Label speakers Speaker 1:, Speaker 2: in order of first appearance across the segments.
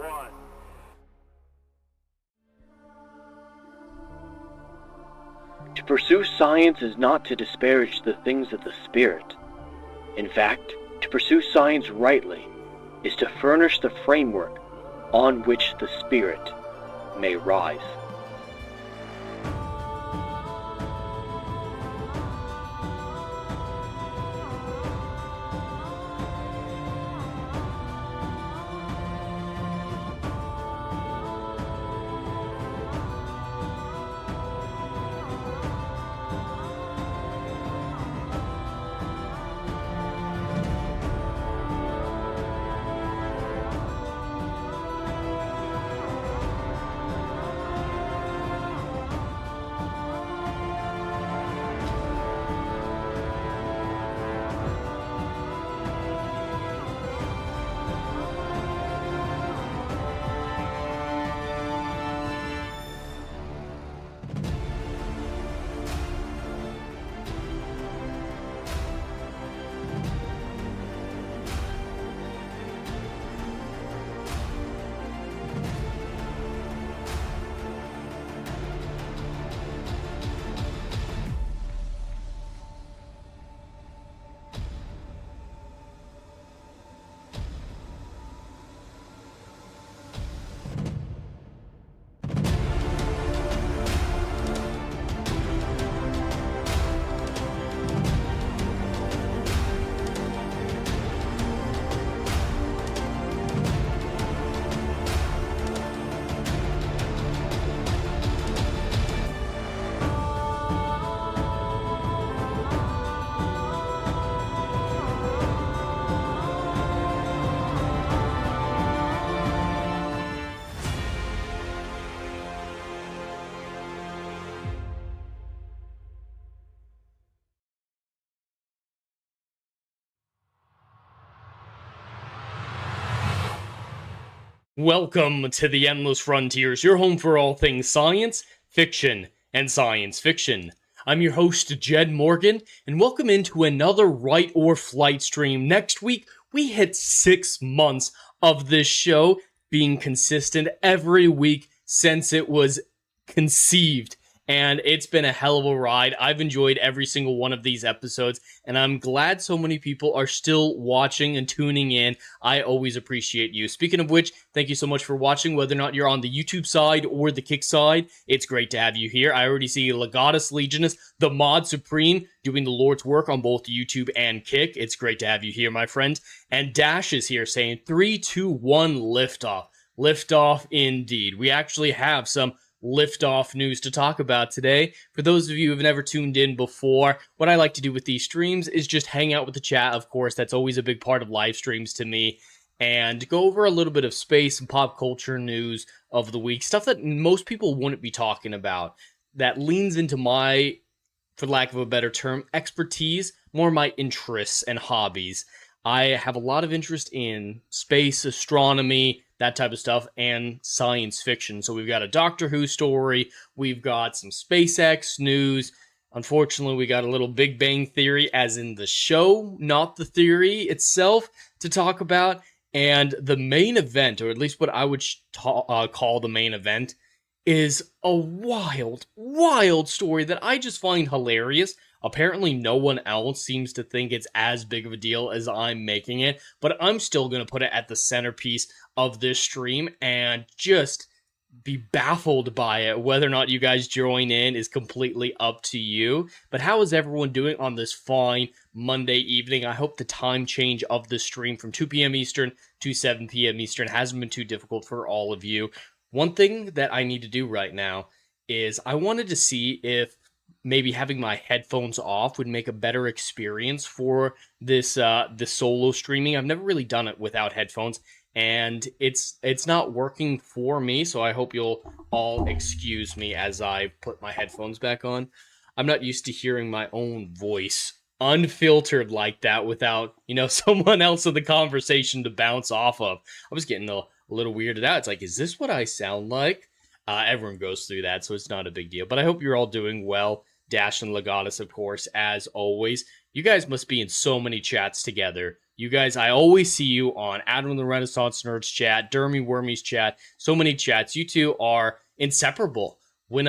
Speaker 1: one.
Speaker 2: To pursue science is not to disparage the things of the spirit. In fact, to pursue science rightly is to furnish the framework on which the spirit may rise.
Speaker 3: Welcome to the Endless Frontiers, your home for all things science, fiction, and science fiction. I'm your host, Jed Morgan, and welcome into another Right or Flight stream. Next week, we hit 6 months of this show being consistent every week since it was conceived. And it's been a hell of a ride. I've enjoyed every single one of these episodes, and I'm glad so many people are still watching and tuning in. I always appreciate you. Speaking of which, thank you so much for watching, whether or not you're on the YouTube side or the Kick side. It's great to have you here. I already see Legatus Legionist, the Mod Supreme, doing the Lord's work on both YouTube and Kick. It's great to have you here, my friend. And Dash is here saying 3, 2, 1, liftoff. Liftoff indeed. We actually have some liftoff news to talk about today. For those of you who have never tuned in before, what I like to do with these streams is just hang out with the chat. Of course, that's always a big part of live streams to me, and go over a little bit of space and pop culture news of the week, stuff that most people wouldn't be talking about, that leans into my, for lack of a better term, expertise, more my interests and hobbies. I have a lot of interest in space, astronomy, that type of stuff, and science fiction. So we've got a Doctor Who story, we've got some SpaceX news. Unfortunately, we got a little Big Bang Theory, as in the show, not the theory itself, to talk about. And the main event, or at least what I would call the main event, is a wild, wild story that I just find hilarious. Apparently, no one else seems to think it's as big of a deal as I'm making it, but I'm still going to put it at the centerpiece of this stream and just be baffled by it. Whether or not you guys join in is completely up to you. But how is everyone doing on this fine Monday evening? I hope the time change of the stream from 2 p.m. Eastern to 7 p.m. Eastern hasn't been too difficult for all of you. One thing that I need to do right now is I wanted to see if maybe having my headphones off would make a better experience for this this solo streaming. I've never really done it without headphones, and it's not working for me, so I hope you'll all excuse me as I put my headphones back on. I'm not used to hearing my own voice unfiltered like that without, someone else in the conversation to bounce off of. I was getting a little weirded out. It's like, is this what I sound like? Everyone goes through that, so it's not a big deal. But I hope you're all doing well. Dash and Legatus, of course, as always. You guys must be in so many chats together You guys, I always see you on Adam and the Renaissance Nerds chat, Dermy Wormy's chat, so many chats. You two are inseparable. When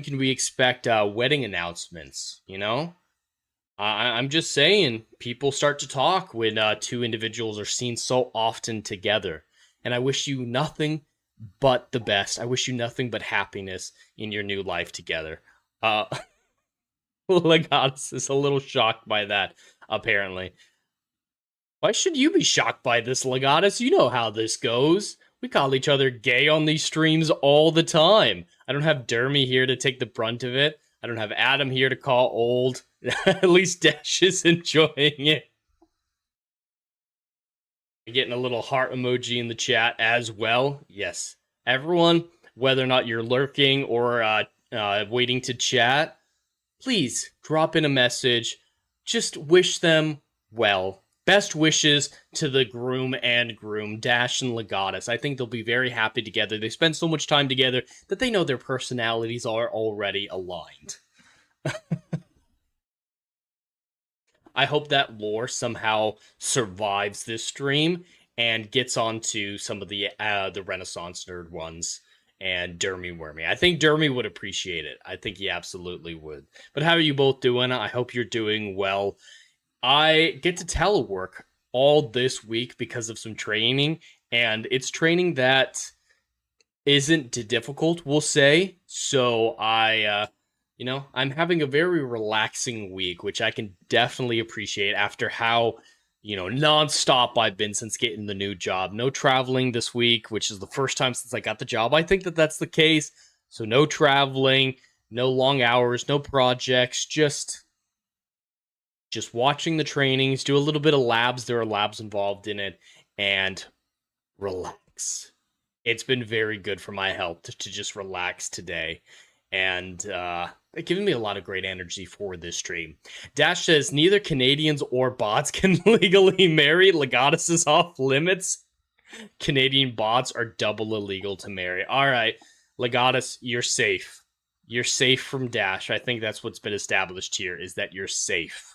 Speaker 3: can we expect wedding announcements, you know? I'm just saying, people start to talk when two individuals are seen so often together. And I wish you nothing but the best. I wish you nothing but happiness in your new life together. Legatus is a little shocked by that, apparently. Why should you be shocked by this, Legatus? You know how this goes. We call each other gay on these streams all the time. I don't have Dermy here to take the brunt of it. I don't have Adam here to call old. At least Dash is enjoying it. Getting a little heart emoji in the chat as well. Yes, everyone, whether or not you're lurking or waiting to chat, please drop in a message. Just wish them well. Best wishes to the groom and groom, Dash and Legatus. I think they'll be very happy together. They spend so much time together that they know their personalities are already aligned. I hope that lore somehow survives this stream and gets onto some of the Renaissance Nerd ones and Dermy Wormy. I think Dermy would appreciate it. I think he absolutely would. But how are you both doing? I hope you're doing well. I get to telework all this week because of some training, and it's training that isn't difficult, we'll say. So I'm having a very relaxing week, which I can definitely appreciate after how, nonstop I've been since getting the new job. No traveling this week, which is the first time since I got the job. I think that that's the case. So no traveling, no long hours, no projects, just watching the trainings, do a little bit of labs. There are labs involved in it, and relax. It's been very good for my health to just relax today, and giving me a lot of great energy for this stream. Dash says, neither Canadians or bots can legally marry. Legatus is off limits. Canadian bots are double illegal to marry. All right, Legatus, you're safe. You're safe from Dash. I think that's what's been established here, is that you're safe.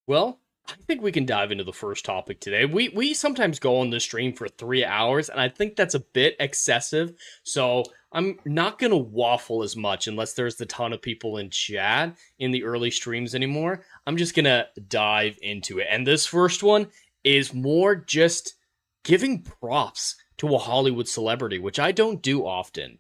Speaker 3: Well, I think we can dive into the first topic today. We sometimes go on this stream for 3 hours, and I think that's a bit excessive. So I'm not going to waffle as much unless there's a ton of people in chat in the early streams anymore. I'm just going to dive into it. And this first one is more just giving props to a Hollywood celebrity, which I don't do often.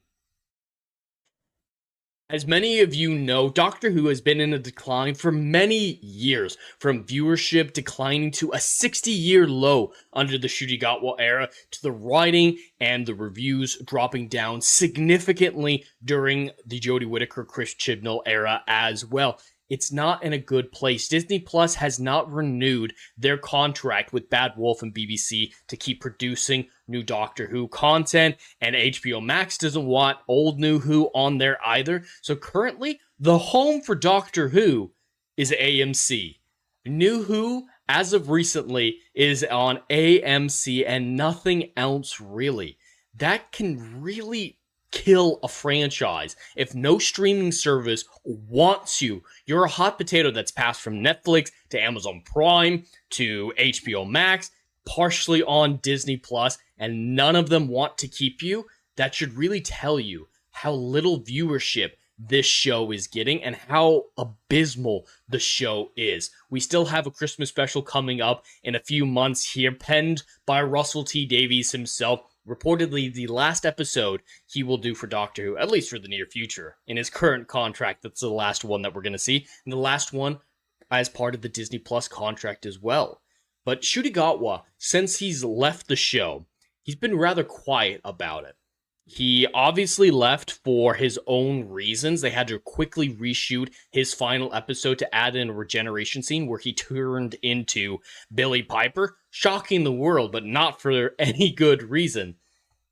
Speaker 3: As many of you know, Doctor Who has been in a decline for many years, from viewership declining to a 60-year low under the Ncuti Gatwa era, to the writing and the reviews dropping down significantly during the Jodie Whittaker, Chris Chibnall era as well. It's not in a good place. Disney Plus has not renewed their contract with Bad Wolf and BBC to keep producing new Doctor Who content, and HBO Max doesn't want old New Who on there either. So currently, the home for Doctor Who is AMC. New Who, as of recently, is on AMC and nothing else really. That can really kill a franchise if no streaming service wants you. You're a hot potato that's passed from Netflix to Amazon Prime to HBO Max, partially on Disney Plus, and none of them want to keep you. That should really tell you how little viewership this show is getting and how abysmal the show is. We still have a Christmas special coming up in a few months here, penned by Russell T Davies himself. Reportedly, the last episode he will do for Doctor Who, at least for the near future, in his current contract. That's the last one that we're going to see. And the last one as part of the Disney Plus contract as well. But Ncuti Gatwa, since he's left the show, he's been rather quiet about it. He obviously left for his own reasons. They had to quickly reshoot his final episode to add in a regeneration scene where he turned into Billy Piper, shocking the world, but not for any good reason.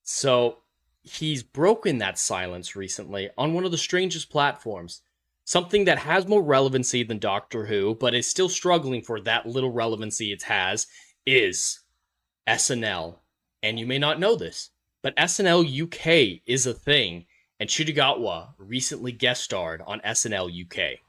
Speaker 3: So he's broken that silence recently on one of the strangest platforms. Something that has more relevancy than Doctor Who, but is still struggling for that little relevancy it has, is SNL. And you may not know this, but SNL UK is a thing, and Abyss recently guest starred on SNL UK.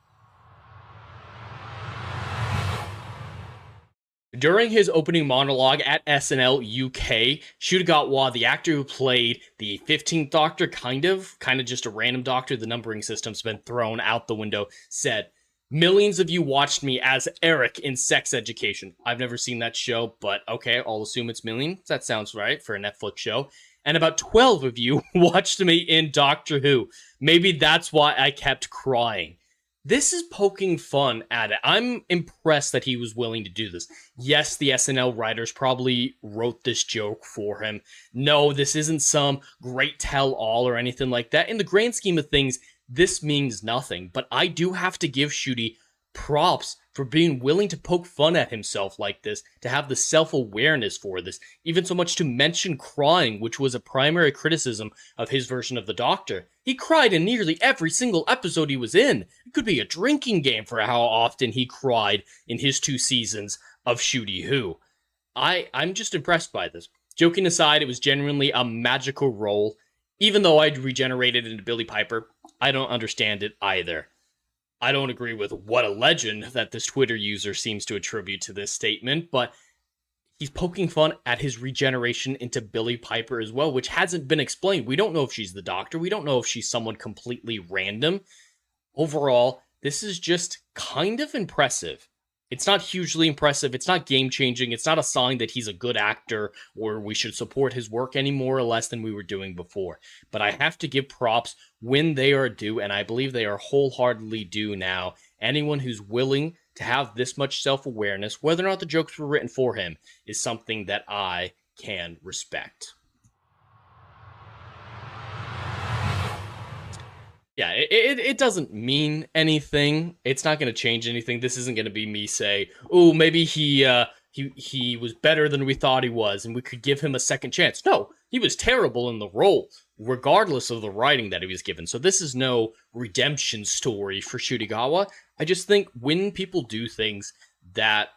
Speaker 3: During his opening monologue at SNL UK, Abyss, the actor who played the 15th Doctor, kind of just a random doctor, the numbering system's been thrown out the window, said, "Millions of you watched me as Eric in Sex Education." I've never seen that show, but okay, I'll assume it's millions. That sounds right for a Netflix show. And about 12 of you watched me in Doctor Who. Maybe that's why I kept crying. This is poking fun at it. I'm impressed that he was willing to do this. Yes, the SNL writers probably wrote this joke for him. No, this isn't some great tell-all or anything like that. In the grand scheme of things, this means nothing. But I do have to give Ncuti props for being willing to poke fun at himself like this, to have the self-awareness for this, even so much to mention crying, which was a primary criticism of his version of the Doctor. He cried in nearly every single episode he was in. It could be a drinking game for how often he cried in his 2 seasons of Ncuti Who. I'm just impressed by this. Joking aside, it was genuinely a magical role. Even though I'd regenerated into Billy Piper, I don't understand it either. I don't agree with what a legend that this Twitter user seems to attribute to this statement, but he's poking fun at his regeneration into Billy Piper as well, which hasn't been explained. We don't know if she's the Doctor. We don't know if she's someone completely random. Overall, this is just kind of impressive. It's not hugely impressive. It's not game-changing. It's not a sign that he's a good actor or we should support his work any more or less than we were doing before. But I have to give props when they are due, and I believe they are wholeheartedly due now. Anyone who's willing to have this much self-awareness, whether or not the jokes were written for him, is something that I can respect. Yeah, it doesn't mean anything. It's not going to change anything. This isn't going to be me say, "Oh, maybe he was better than we thought he was, and we could give him a second chance." No, he was terrible in the role, regardless of the writing that he was given. So this is no redemption story for Ncuti. I just think when people do things that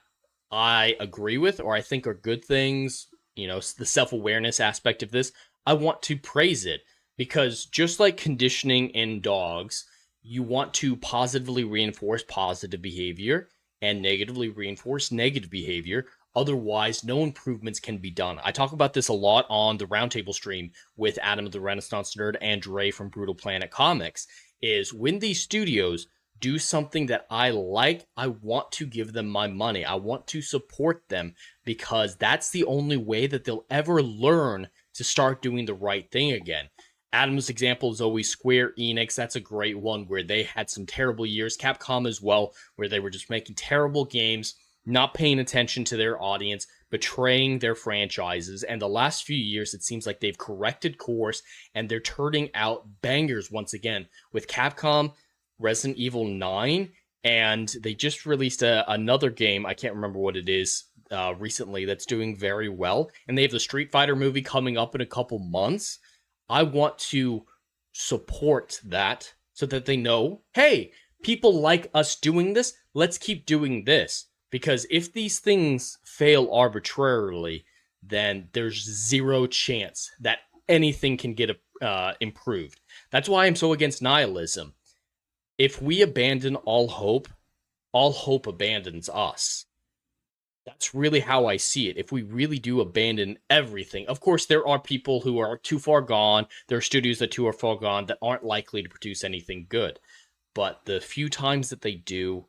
Speaker 3: I agree with or I think are good things, you know, the self-awareness aspect of this, I want to praise it. Because just like conditioning in dogs, you want to positively reinforce positive behavior and negatively reinforce negative behavior. Otherwise, no improvements can be done. I talk about this a lot on the Roundtable stream with Adam the Renaissance Nerd and Dre from Brutal Planet Comics, is when these studios do something that I like, I want to give them my money. I want to support them because that's the only way that they'll ever learn to start doing the right thing again. Adam's example is always Square Enix. That's a great one where they had some terrible years. Capcom as well, where they were just making terrible games, not paying attention to their audience, betraying their franchises. And the last few years, it seems like they've corrected course and they're turning out bangers once again. With Capcom, Resident Evil 9, and they just released another game, I can't remember what it is, recently, that's doing very well. And they have the Street Fighter movie coming up in a couple months. I want to support that so that they know, hey, people like us doing this, let's keep doing this. Because if these things fail arbitrarily, then there's zero chance that anything can get improved. That's why I'm so against nihilism. If we abandon all hope abandons us. That's really how I see it. If we really do abandon everything, of course, there are people who are too far gone. There are studios that too are far gone that aren't likely to produce anything good. But the few times that they do,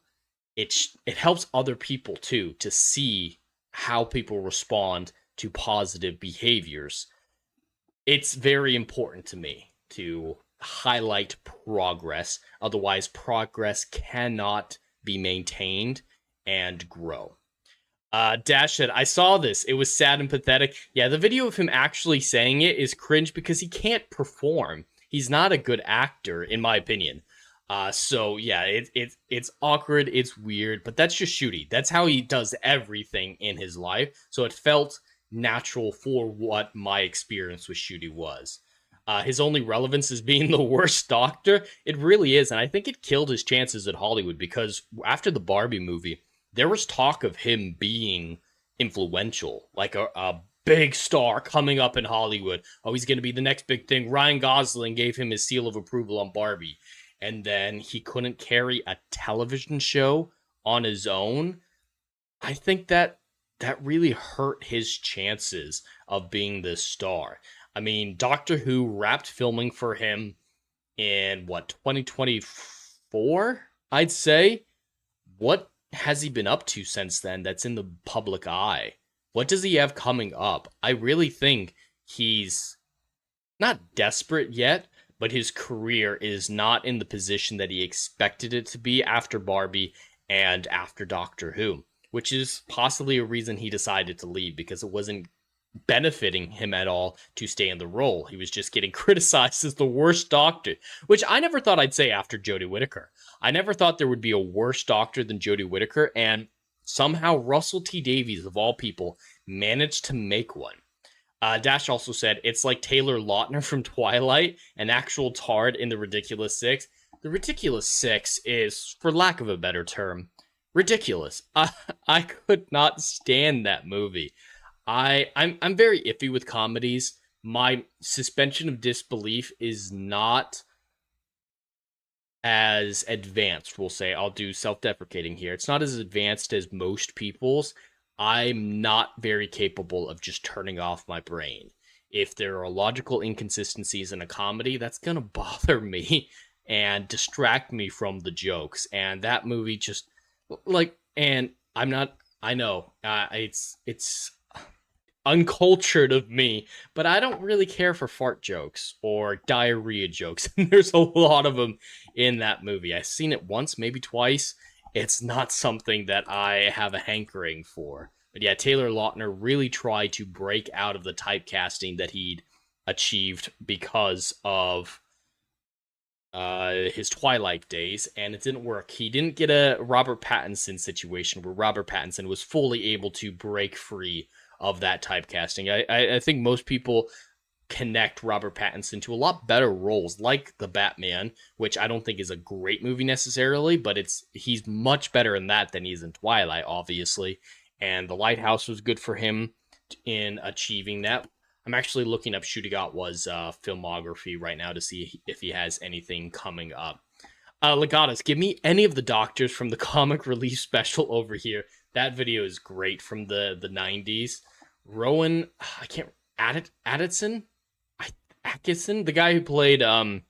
Speaker 3: it helps other people too to see how people respond to positive behaviors. It's very important to me to highlight progress. Otherwise, progress cannot be maintained and grow. Dash said, I saw this. It was sad and pathetic. Yeah, the video of him actually saying it is cringe because he can't perform. He's not a good actor, in my opinion. So yeah, it's awkward, it's weird, but that's just Ncuti. That's how he does everything in his life. So it felt natural for what my experience with Ncuti was. His only relevance is being the worst Doctor. It really is, and I think it killed his chances at Hollywood because after the Barbie movie, there was talk of him being influential, like a big star coming up in Hollywood. Oh, he's going to be the next big thing. Ryan Gosling gave him his seal of approval on Barbie. And then he couldn't carry a television show on his own. I think that really hurt his chances of being this star. I mean, Doctor Who wrapped filming for him in, 2024, I'd say? What has he been up to since then that's in the public eye? What does he have coming up? I really think he's not desperate yet, but his career is not in the position that he expected it to be after Barbie and after Doctor Who, which is possibly a reason he decided to leave, because it wasn't benefiting him at all to stay in the role. He was just getting criticized as the worst Doctor, which I never thought I'd say after Jodie Whittaker. I never thought there would be a worse Doctor than Jodie Whittaker, and somehow Russell T Davies, of all people, managed to make one. Dash also said, it's like Taylor Lautner from Twilight, an actual tard in The Ridiculous Six. The Ridiculous Six is, for lack of a better term, ridiculous. I could not stand that movie. I'm very iffy with comedies. My suspension of disbelief is not as advanced, we'll say. I'll do self-deprecating here. It's not as advanced as most people's. I'm not very capable of just turning off my brain. If there are logical inconsistencies in a comedy, that's gonna bother me and distract me from the jokes. And that movie just, and I know, it's uncultured of me, but I don't really care for fart jokes or diarrhea jokes. There's a lot of them in that movie. I've seen it once, maybe twice. It's not something that I have a hankering for. But yeah, Taylor Lautner really tried to break out of the typecasting that he'd achieved because of his Twilight days, and it didn't work. He didn't get a Robert Pattinson situation where Robert Pattinson was fully able to break free of that typecasting. I think most people connect Robert Pattinson to a lot better roles, like The Batman, which I don't think is a great movie necessarily, but he's much better in that than he's in Twilight, obviously. And The Lighthouse was good for him in achieving that. I'm actually looking up Shootigatwa's filmography right now to see if he has anything coming up. Legatus, give me any of the Doctors from the comic relief special over here. That video is great, from the 90s. Rowan, Atkinson, the guy who played, I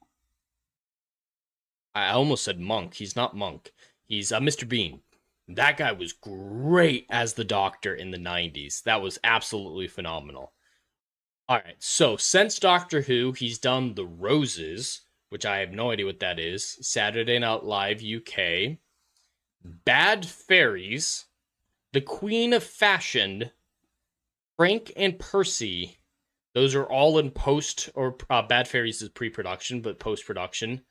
Speaker 3: almost said Monk. He's not Monk. He's Mr. Bean. That guy was great as the Doctor in the 90s. That was absolutely phenomenal. Alright, so since Doctor Who, he's done The Roses, which I have no idea what that is, Saturday Night Live UK, Bad Fairies, The Queen of Fashion, Frank and Percy. Those are all in post, or Bad Fairies is pre-production, but post-production.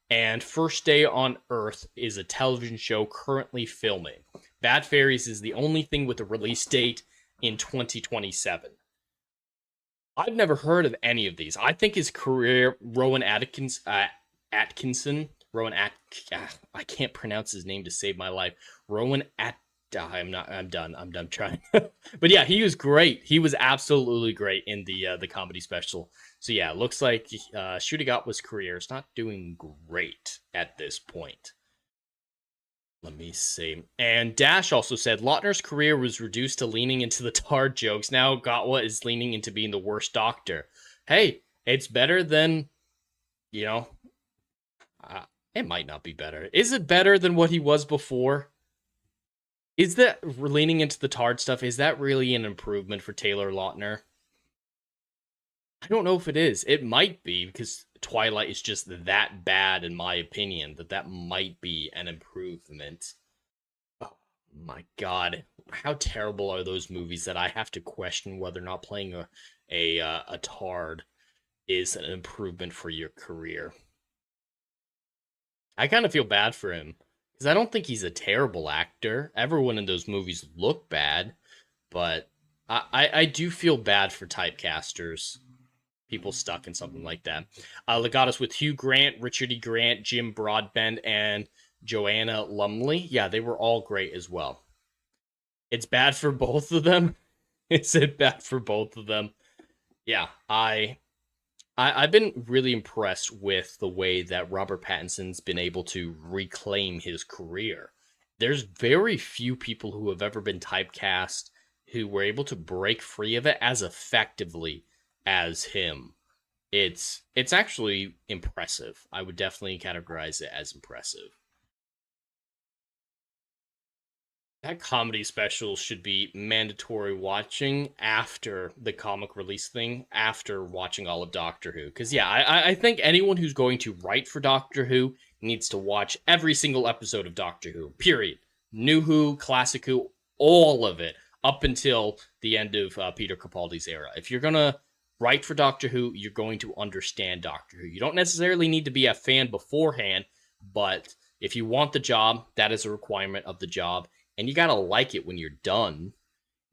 Speaker 3: And First Day on Earth is a television show currently filming. Bad Fairies is the only thing with a release date in 2027. I've never heard of any of these. I think his career, I can't pronounce his name to save my life. I'm done trying. But yeah, he was great. He was absolutely great in the comedy special. So yeah, it looks like Shootigatwa's career is not doing great at this point. Let me see. And Dash also said Lautner's career was reduced to leaning into the tard jokes. Now Gatwa is leaning into being the worst Doctor. Hey, it's better than, it might not be better. Is it better than what he was before? Is that leaning into the tard stuff, is that really an improvement for Taylor Lautner? I don't know if it is. It might be, because Twilight is just that bad, in my opinion, that might be an improvement. Oh my god. How terrible are those movies that I have to question whether or not playing a tard is an improvement for your career. I kind of feel bad for him, because I don't think he's a terrible actor. Everyone in those movies look bad, but I do feel bad for typecasters. People stuck in something like that. Legatus with Hugh Grant, Richard E. Grant, Jim Broadbent, and Joanna Lumley. Yeah, they were all great as well. It's bad for both of them. Is it bad for both of them? Yeah, I've been really impressed with the way that Robert Pattinson's been able to reclaim his career. There's very few people who have ever been typecast who were able to break free of it as effectively as him. It's actually impressive. I would definitely categorize it as impressive. That comedy special should be mandatory watching after the comic release thing, after watching all of Doctor Who. Because, yeah, I think anyone who's going to write for Doctor Who needs to watch every single episode of Doctor Who, period. New Who, Classic Who, all of it, up until the end of Peter Capaldi's era. If you're going to write for Doctor Who, you're going to understand Doctor Who. You don't necessarily need to be a fan beforehand, but if you want the job, that is a requirement of the job. And you gotta like it when you're done.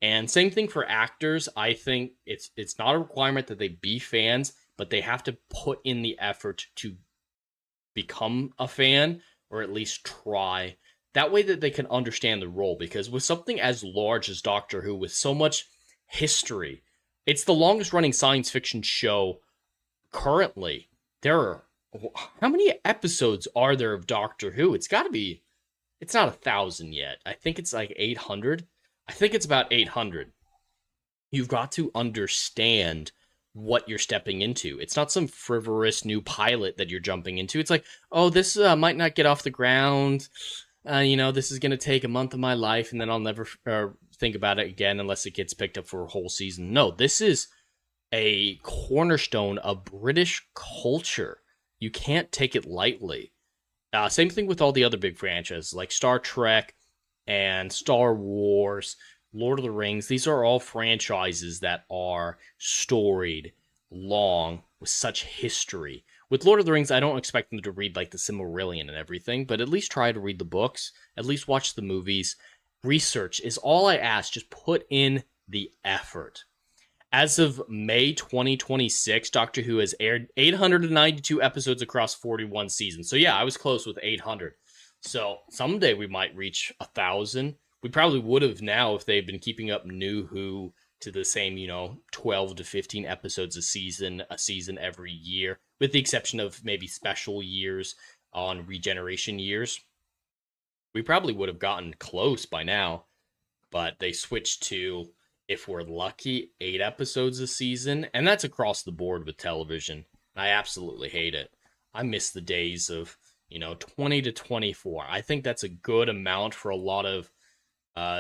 Speaker 3: And same thing for actors. I think it's not a requirement that they be fans, but they have to put in the effort to become a fan, or at least try. That way that they can understand the role. Because with something as large as Doctor Who, with so much history, it's the longest running science fiction show currently. There are, how many episodes are there of Doctor Who? It's gotta be, it's not 1,000 yet. I think it's like 800. I think it's about 800. You've got to understand what you're stepping into. It's not some frivolous new pilot that you're jumping into. It's like, oh, this might not get off the ground. This is going to take a month of my life, and then I'll never think about it again unless it gets picked up for a whole season. No, this is a cornerstone of British culture. You can't take it lightly. Same thing with all the other big franchises like Star Trek and Star Wars, Lord of the Rings. These are all franchises that are storied, long, with such history. With Lord of the Rings, I don't expect them to read like the Silmarillion and everything, but at least try to read the books, at least watch the movies. Research is all I ask. Just put in the effort. As of May 2026, Doctor Who has aired 892 episodes across 41 seasons. So yeah, I was close with 800. So someday we might reach 1,000. We probably would have now if they've been keeping up New Who to the same, 12 to 15 episodes a season every year, with the exception of maybe special years on regeneration years. We probably would have gotten close by now, but they switched to, if we're lucky, 8 episodes a season, and that's across the board with television. I absolutely hate it. I miss the days of, 20 to 24. I think that's a good amount for a lot of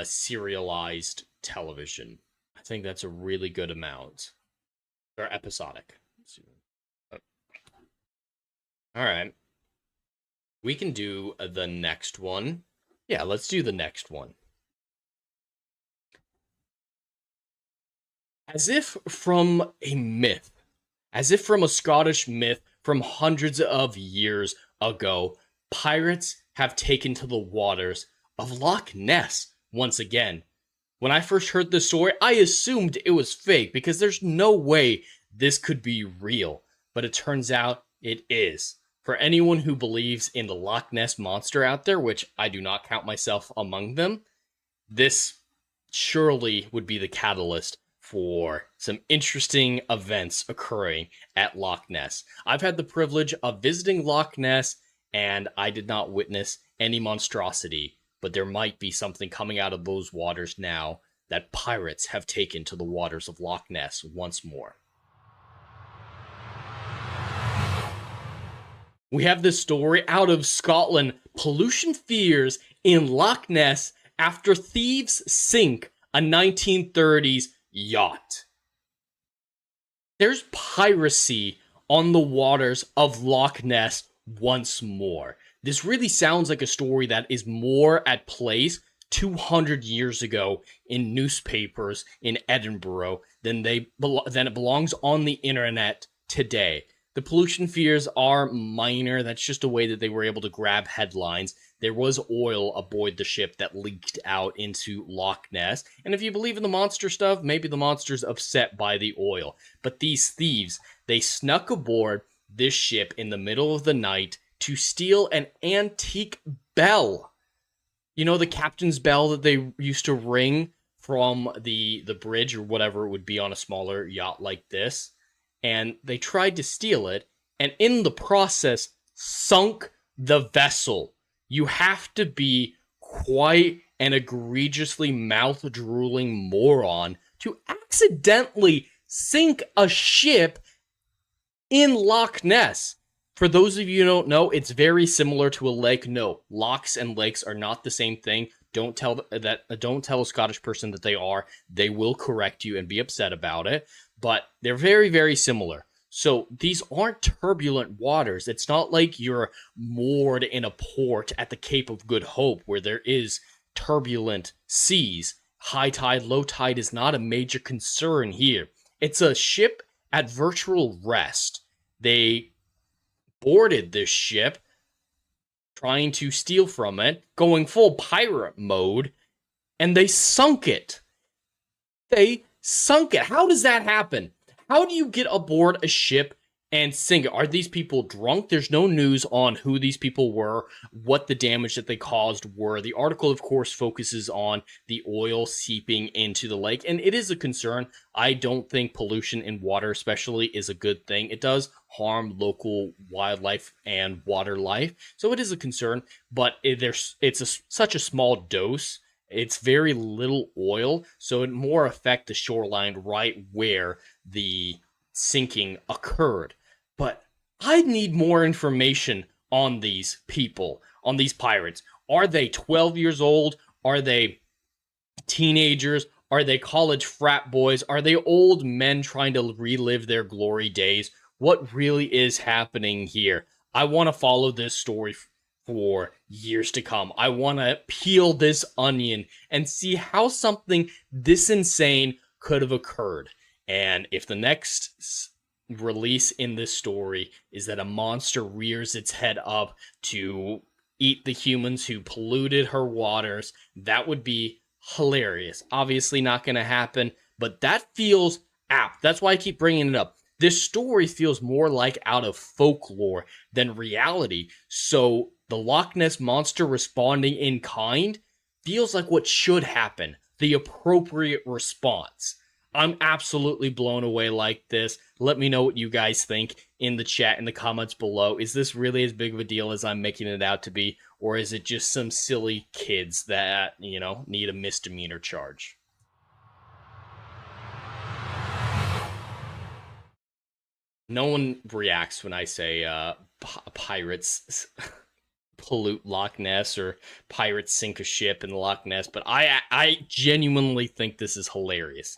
Speaker 3: serialized television. I think that's a really good amount. Or episodic. Alright. We can do the next one. Yeah, let's do the next one. As if from a myth, as if from a Scottish myth from hundreds of years ago, pirates have taken to the waters of Loch Ness once again. When I first heard this story, I assumed it was fake because there's no way this could be real, but it turns out it is. For anyone who believes in the Loch Ness monster out there, which I do not count myself among them, this surely would be the catalyst for some interesting events occurring at Loch Ness. I've had the privilege of visiting Loch Ness, and I did not witness any monstrosity, but there might be something coming out of those waters now that pirates have taken to the waters of Loch Ness once more. We have this story out of Scotland. Pollution fears in Loch Ness after thieves sink a 1930s yacht. There's piracy on the waters of Loch Ness once more. This really sounds like a story that is more at place 200 years ago in newspapers in Edinburgh than it belongs on the internet today. The pollution fears are minor. That's just a way that they were able to grab headlines. There was oil aboard the ship that leaked out into Loch Ness. And if you believe in the monster stuff, maybe the monster's upset by the oil. But these thieves, they snuck aboard this ship in the middle of the night to steal an antique bell. You know, the captain's bell that they used to ring from the bridge or whatever it would be on a smaller yacht like this, and they tried to steal it, and in the process sunk the vessel. You have to be quite an egregiously mouth-drooling moron to accidentally sink a ship in Loch Ness. For those of you who don't know, it's very similar to a lake. No, lochs and lakes are not the same thing. Don't tell a Scottish person that they are. They will correct you and be upset about it. But they're very, very similar. So these aren't turbulent waters. It's not like you're moored in a port at the Cape of Good Hope where there is turbulent seas. High tide, low tide is not a major concern here. It's a ship at virtual rest. They boarded this ship, trying to steal from it, going full pirate mode, and they sunk it. They sunk it. How does that happen? How do you get aboard a ship and sink it? Are these people drunk? There's no news on who these people were, what the damage that they caused were. The article, of course, focuses on the oil seeping into the lake, and it is a concern. I don't think pollution in water especially is a good thing. It does harm local wildlife and water life, so it is a concern, but such a small dose. It's very little oil, so it more affect the shoreline right where the sinking occurred. But I need more information on these people, on these pirates. Are they 12 years old? Are they teenagers? Are they college frat boys? Are they old men trying to relive their glory days? What really is happening here? I want to follow this story for years to come. I want to peel this onion and see how something this insane could have occurred. And if the next release in this story is that a monster rears its head up to eat the humans who polluted her waters, that would be hilarious. Obviously not going to happen, but that feels apt. That's why I keep bringing it up. This story feels more like out of folklore than reality, so the Loch Ness monster responding in kind feels like what should happen, the appropriate response. I'm absolutely blown away like this. Let me know what you guys think in the chat, in the comments below. Is this really as big of a deal as I'm making it out to be? Or is it just some silly kids that, need a misdemeanor charge? No one reacts when I say pirates pollute Loch Ness or pirates sink a ship in Loch Ness, but I genuinely think this is hilarious.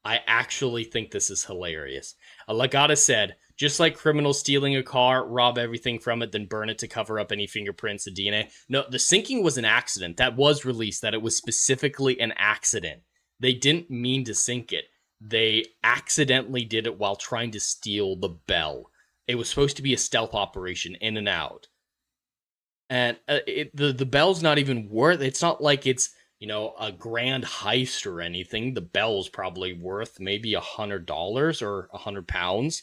Speaker 3: I actually think this is hilarious. Lagata said, just like criminals stealing a car, rob everything from it, then burn it to cover up any fingerprints and DNA. No, the sinking was an accident. That was released, that it was specifically an accident. They didn't mean to sink it. They accidentally did it while trying to steal the bell. It was supposed to be a stealth operation, in and out. And the bell's not even worth, it's not like it's, a grand heist or anything. The bell's probably worth maybe $100 or £100.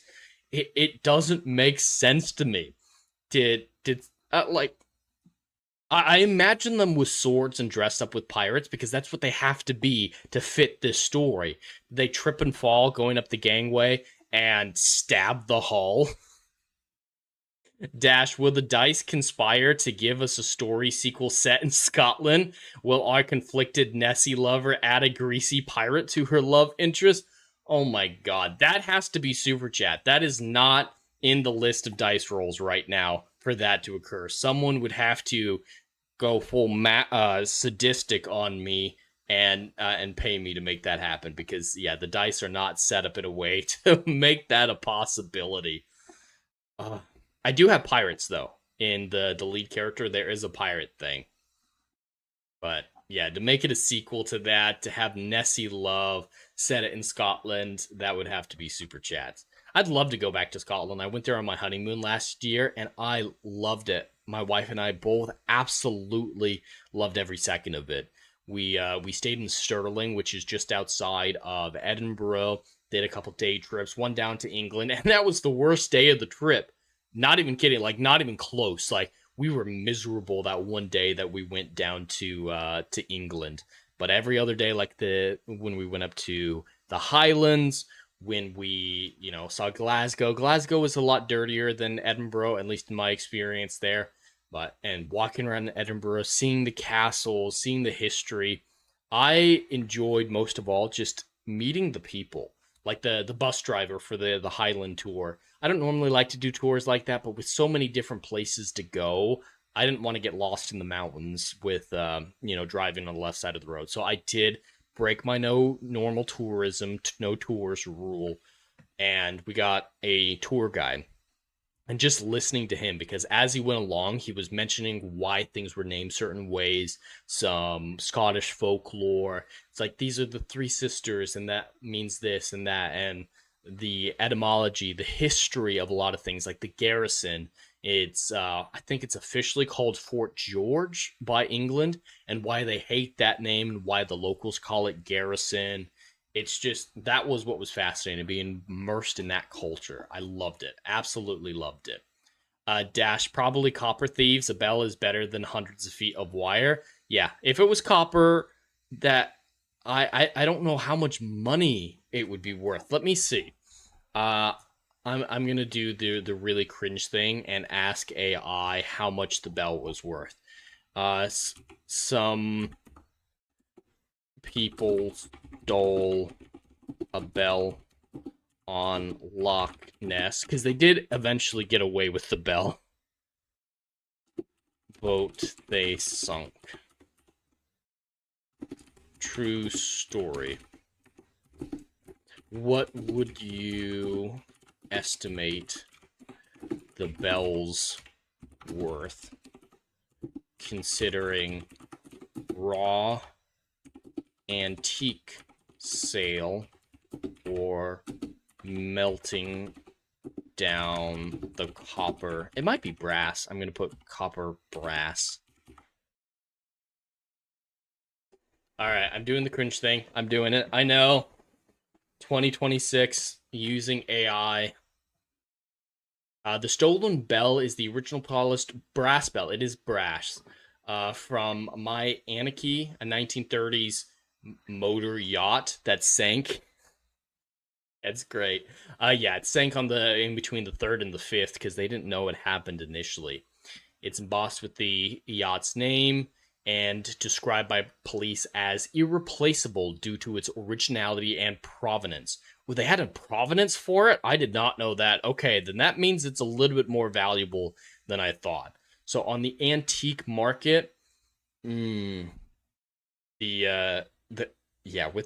Speaker 3: It doesn't make sense to me. I imagine them with swords and dressed up with pirates because that's what they have to be to fit this story. They trip and fall going up the gangway and stab the hull. Dash, will the dice conspire to give us a story sequel set in Scotland? Will our conflicted Nessie lover add a greasy pirate to her love interest? Oh my god, that has to be Super Chat. That is not in the list of dice rolls right now for that to occur. Someone would have to go full sadistic on me and pay me to make that happen because, yeah, the dice are not set up in a way to make that a possibility. I do have pirates, though. In the lead character, there is a pirate thing. But, yeah, to make it a sequel to that, to have Nessie love, set it in Scotland, that would have to be Super Chats. I'd love to go back to Scotland. I went there on my honeymoon last year, and I loved it. My wife and I both absolutely loved every second of it. We stayed in Stirling, which is just outside of Edinburgh, did a couple day trips, one down to England, and that was the worst day of the trip. Not even kidding, not even close. We were miserable that one day that we went down to England. But every other day, like when we went up to the Highlands, when we, saw Glasgow. Glasgow was a lot dirtier than Edinburgh, at least in my experience there. And walking around Edinburgh, seeing the castles, seeing the history, I enjoyed most of all just meeting the people, like the bus driver for the Highland tour. I don't normally like to do tours like that, but with so many different places to go, I didn't want to get lost in the mountains with driving on the left side of the road. So I did break my no normal tourism, no tours rule, and we got a tour guide. And just listening to him, because as he went along, he was mentioning why things were named certain ways, some Scottish folklore. It's like, these are the three sisters, and that means this and that, and the etymology, the history of a lot of things, like the garrison. It's I think it's officially called Fort George by England, and why they hate that name and why the locals call it Garrison. It's just, that was what was fascinating, being immersed in that culture. I loved it. Absolutely loved it. Dash, probably copper thieves. A bell is better than hundreds of feet of wire. Yeah, if it was copper, that I don't know how much money it would be worth. Let me see. I'm gonna do the really cringe thing and ask AI how much the bell was worth. Some people stole a bell on Loch Ness, because they did eventually get away with the bell. Boat they sunk. True story. What would you estimate the bell's worth, considering raw antique sale or melting down the copper? It might be brass. I'm going to put copper brass. All right, I'm doing the cringe thing. I'm doing it. I know. 2026, using AI. The stolen bell is the original polished brass bell. It is brass. From my Anarchy, a 1930s motor yacht that sank. That's great. Yeah, it sank on in between the 3rd and the 5th, because they didn't know it happened initially. It's embossed with the yacht's name and described by police as irreplaceable due to its originality and provenance. Well, they had a provenance for it? I did not know that. Okay, then that means it's a little bit more valuable than I thought. So on the antique market, with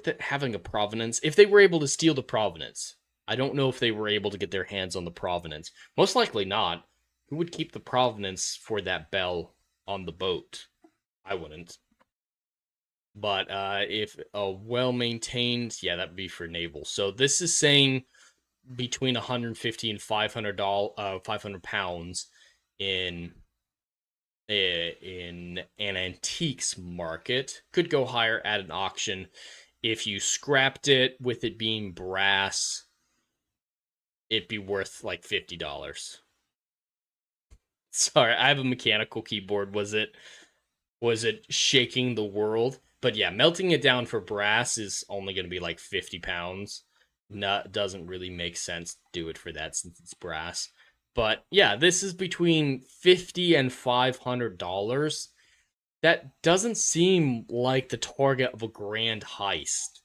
Speaker 3: it having a provenance, if they were able to steal the provenance, I don't know if they were able to get their hands on the provenance. Most likely not. Who would keep the provenance for that bell on the boat? I wouldn't. But if a well-maintained, yeah, that would be for naval. So this is saying between 150 and 500 pounds in an antiques market. Could go higher at an auction. If you scrapped it with it being brass, it'd be worth like $50. Sorry, I have a mechanical keyboard. Was it shaking the world? But yeah, melting it down for brass is only going to be like 50 pounds. Doesn't really make sense to do it for that since it's brass. But yeah, this is between $50 and $500. That doesn't seem like the target of a grand heist.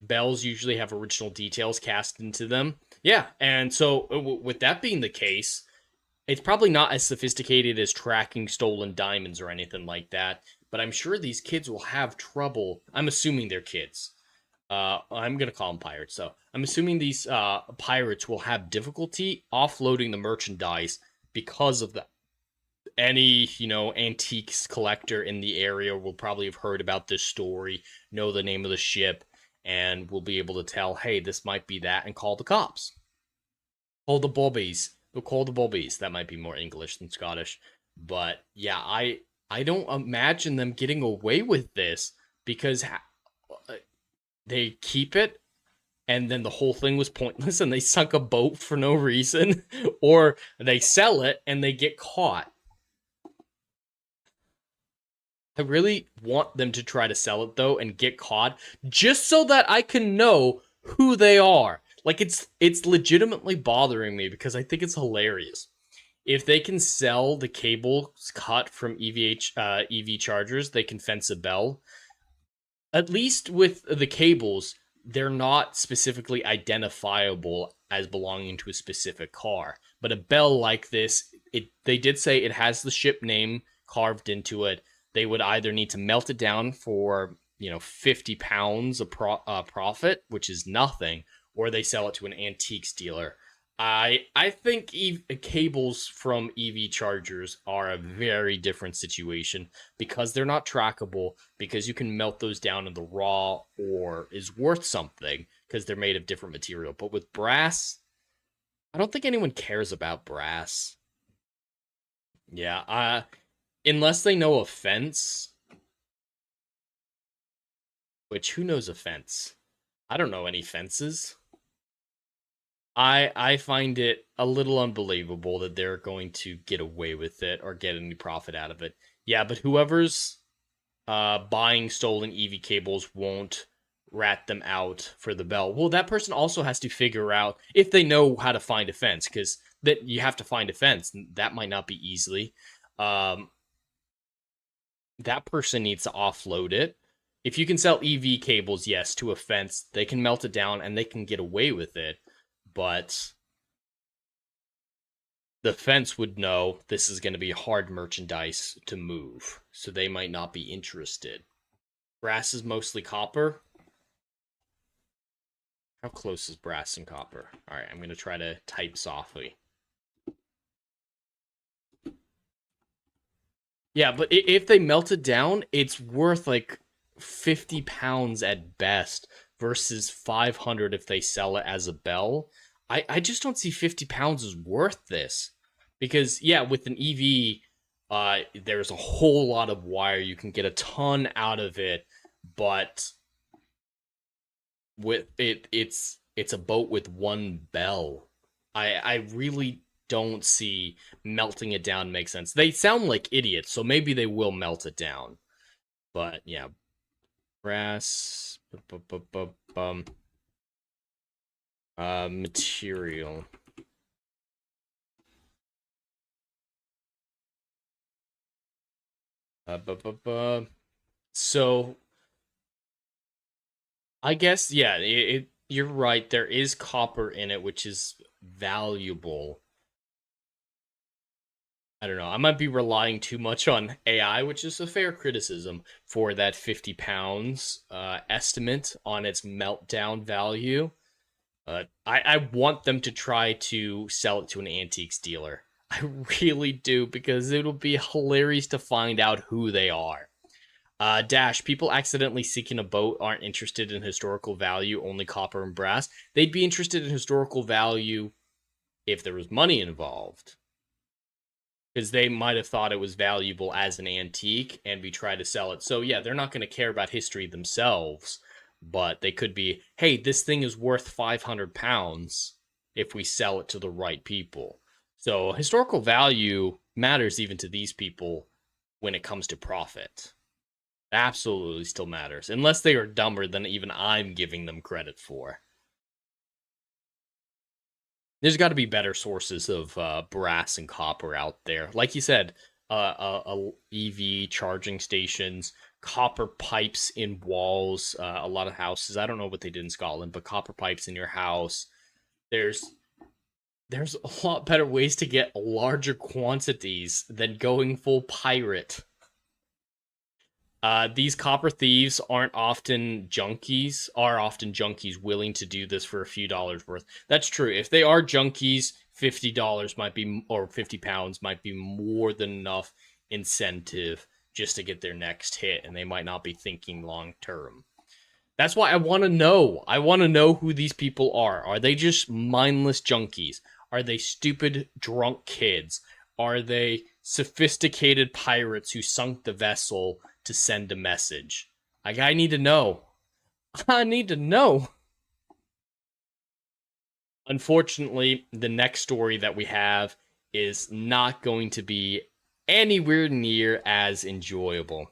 Speaker 3: Bells usually have original details cast into them. Yeah, and so with that being the case, it's probably not as sophisticated as tracking stolen diamonds or anything like that, but I'm sure these kids will have trouble. I'm assuming they're kids. I'm going to call them pirates. So I'm assuming these pirates will have difficulty offloading the merchandise because of that. Any, antiques collector in the area will probably have heard about this story, know the name of the ship, and will be able to tell, hey, this might be that, and call the cops. Call the bobbies. They'll call the bobbies. That might be more English than Scottish. But yeah, I don't imagine them getting away with this, because they keep it, and then the whole thing was pointless, and they sunk a boat for no reason, or they sell it and they get caught. I really want them to try to sell it though and get caught just so that I can know who they are. Like it's legitimately bothering me because I think it's hilarious. If they can sell the cables cut from EV chargers, they can fence a bell. At least with the cables, they're not specifically identifiable as belonging to a specific car. But a bell like this, they did say it has the ship name carved into it. They would either need to melt it down for 50 pounds of profit, which is nothing, or they sell it to an antiques dealer. I think cables from EV chargers are a very different situation because they're not trackable, because you can melt those down in the raw or is worth something because they're made of different material. But with brass, I don't think anyone cares about brass. Yeah, unless they know a fence, which who knows a fence? I don't know any fences. I find it a little unbelievable that they're going to get away with it or get any profit out of it. Yeah, but whoever's buying stolen EV cables won't rat them out for the bell. Well, that person also has to figure out if they know how to find a fence, because that you have to find a fence. That might not be easily. That person needs to offload it. If you can sell EV cables, yes, to a fence, they can melt it down and they can get away with it. But the fence would know this is going to be hard merchandise to move, so they might not be interested. Brass is mostly copper. How close is brass and copper? All right, I'm going to try to type softly. Yeah, but if they melt it down, it's worth like 50 pounds at best versus 500 if they sell it as a bell. I just don't see 50 pounds is worth this. Because, yeah, with an EV, there's a whole lot of wire. You can get a ton out of it, but with it's a boat with one bell. I really don't see melting it down make sense. They sound like idiots, so maybe they will melt it down. But, yeah. Brass. Material. So, I guess, yeah, you're right. There is copper in it, which is valuable. I don't know. I might be relying too much on AI, which is a fair criticism for that 50 pounds estimate on its meltdown value. I want them to try to sell it to an antiques dealer. I really do, because it'll be hilarious to find out who they are. Dash, people accidentally seeking a boat aren't interested in historical value, only copper and brass. They'd be interested in historical value if there was money involved. Because they might have thought it was valuable as an antique and we try to sell it. So yeah, they're not going to care about history themselves, but they could be, hey, this thing is worth 500 pounds if we sell it to the right people. So historical value matters even to these people when it comes to profit. Absolutely still matters, unless they are dumber than even I'm giving them credit for. There's got to be better sources of brass and copper out there. Like you said, EV charging stations, copper pipes in walls. A lot of houses. I don't know what they did in Scotland, but copper pipes in your house. There's a lot better ways to get larger quantities than going full pirate. These copper thieves are often junkies willing to do this for a few dollars worth. That's true. If they are junkies, $50 might be, or 50 pounds might be more than enough incentive just to get their next hit, and they might not be thinking long term. That's why I want to know. I want to know who these people are. Are they just mindless junkies? Are they stupid, drunk kids? Are they sophisticated pirates who sunk the vessel to send a message? I need to know. I need to know. Unfortunately, the next story that we have is not going to be anywhere near as enjoyable.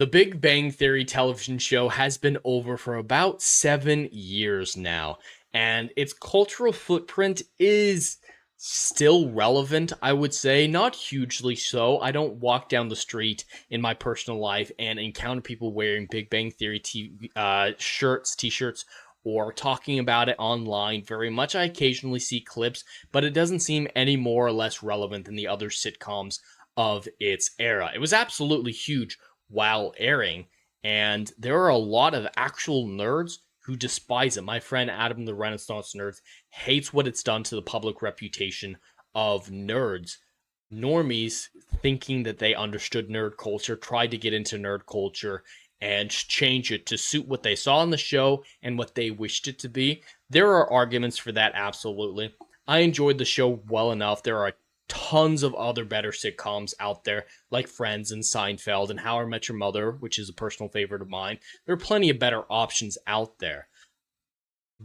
Speaker 3: The Big Bang Theory television show has been over for about 7 years now, and its cultural footprint is still relevant, I would say. Not hugely so. I don't walk down the street in my personal life and encounter people wearing Big Bang Theory t-shirts, or talking about it online very much. I occasionally see clips, but it doesn't seem any more or less relevant than the other sitcoms of its era. It was absolutely huge while airing, and there are a lot of actual nerds who despise it. My friend Adam the Renaissance Nerd hates what it's done to the public reputation of nerds. Normies, thinking that they understood nerd culture, tried to get into nerd culture and change it to suit what they saw on the show and what they wished it to be. There are arguments for that, absolutely. I enjoyed the show well enough. There are tons of other better sitcoms out there, like Friends and Seinfeld and How I Met Your Mother, which is a personal favorite of mine. There are plenty of better options out there.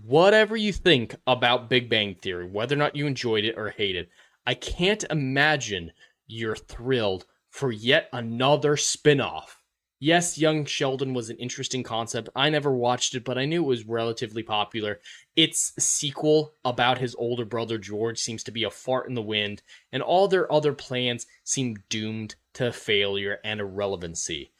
Speaker 3: Whatever you think about Big Bang Theory, whether or not you enjoyed it or hated it, I can't imagine you're thrilled for yet another spin-off. Yes, Young Sheldon was an interesting concept. I never watched it, but I knew it was relatively popular. Its sequel about his older brother George seems to be a fart in the wind, and all their other plans seem doomed to failure and irrelevancy.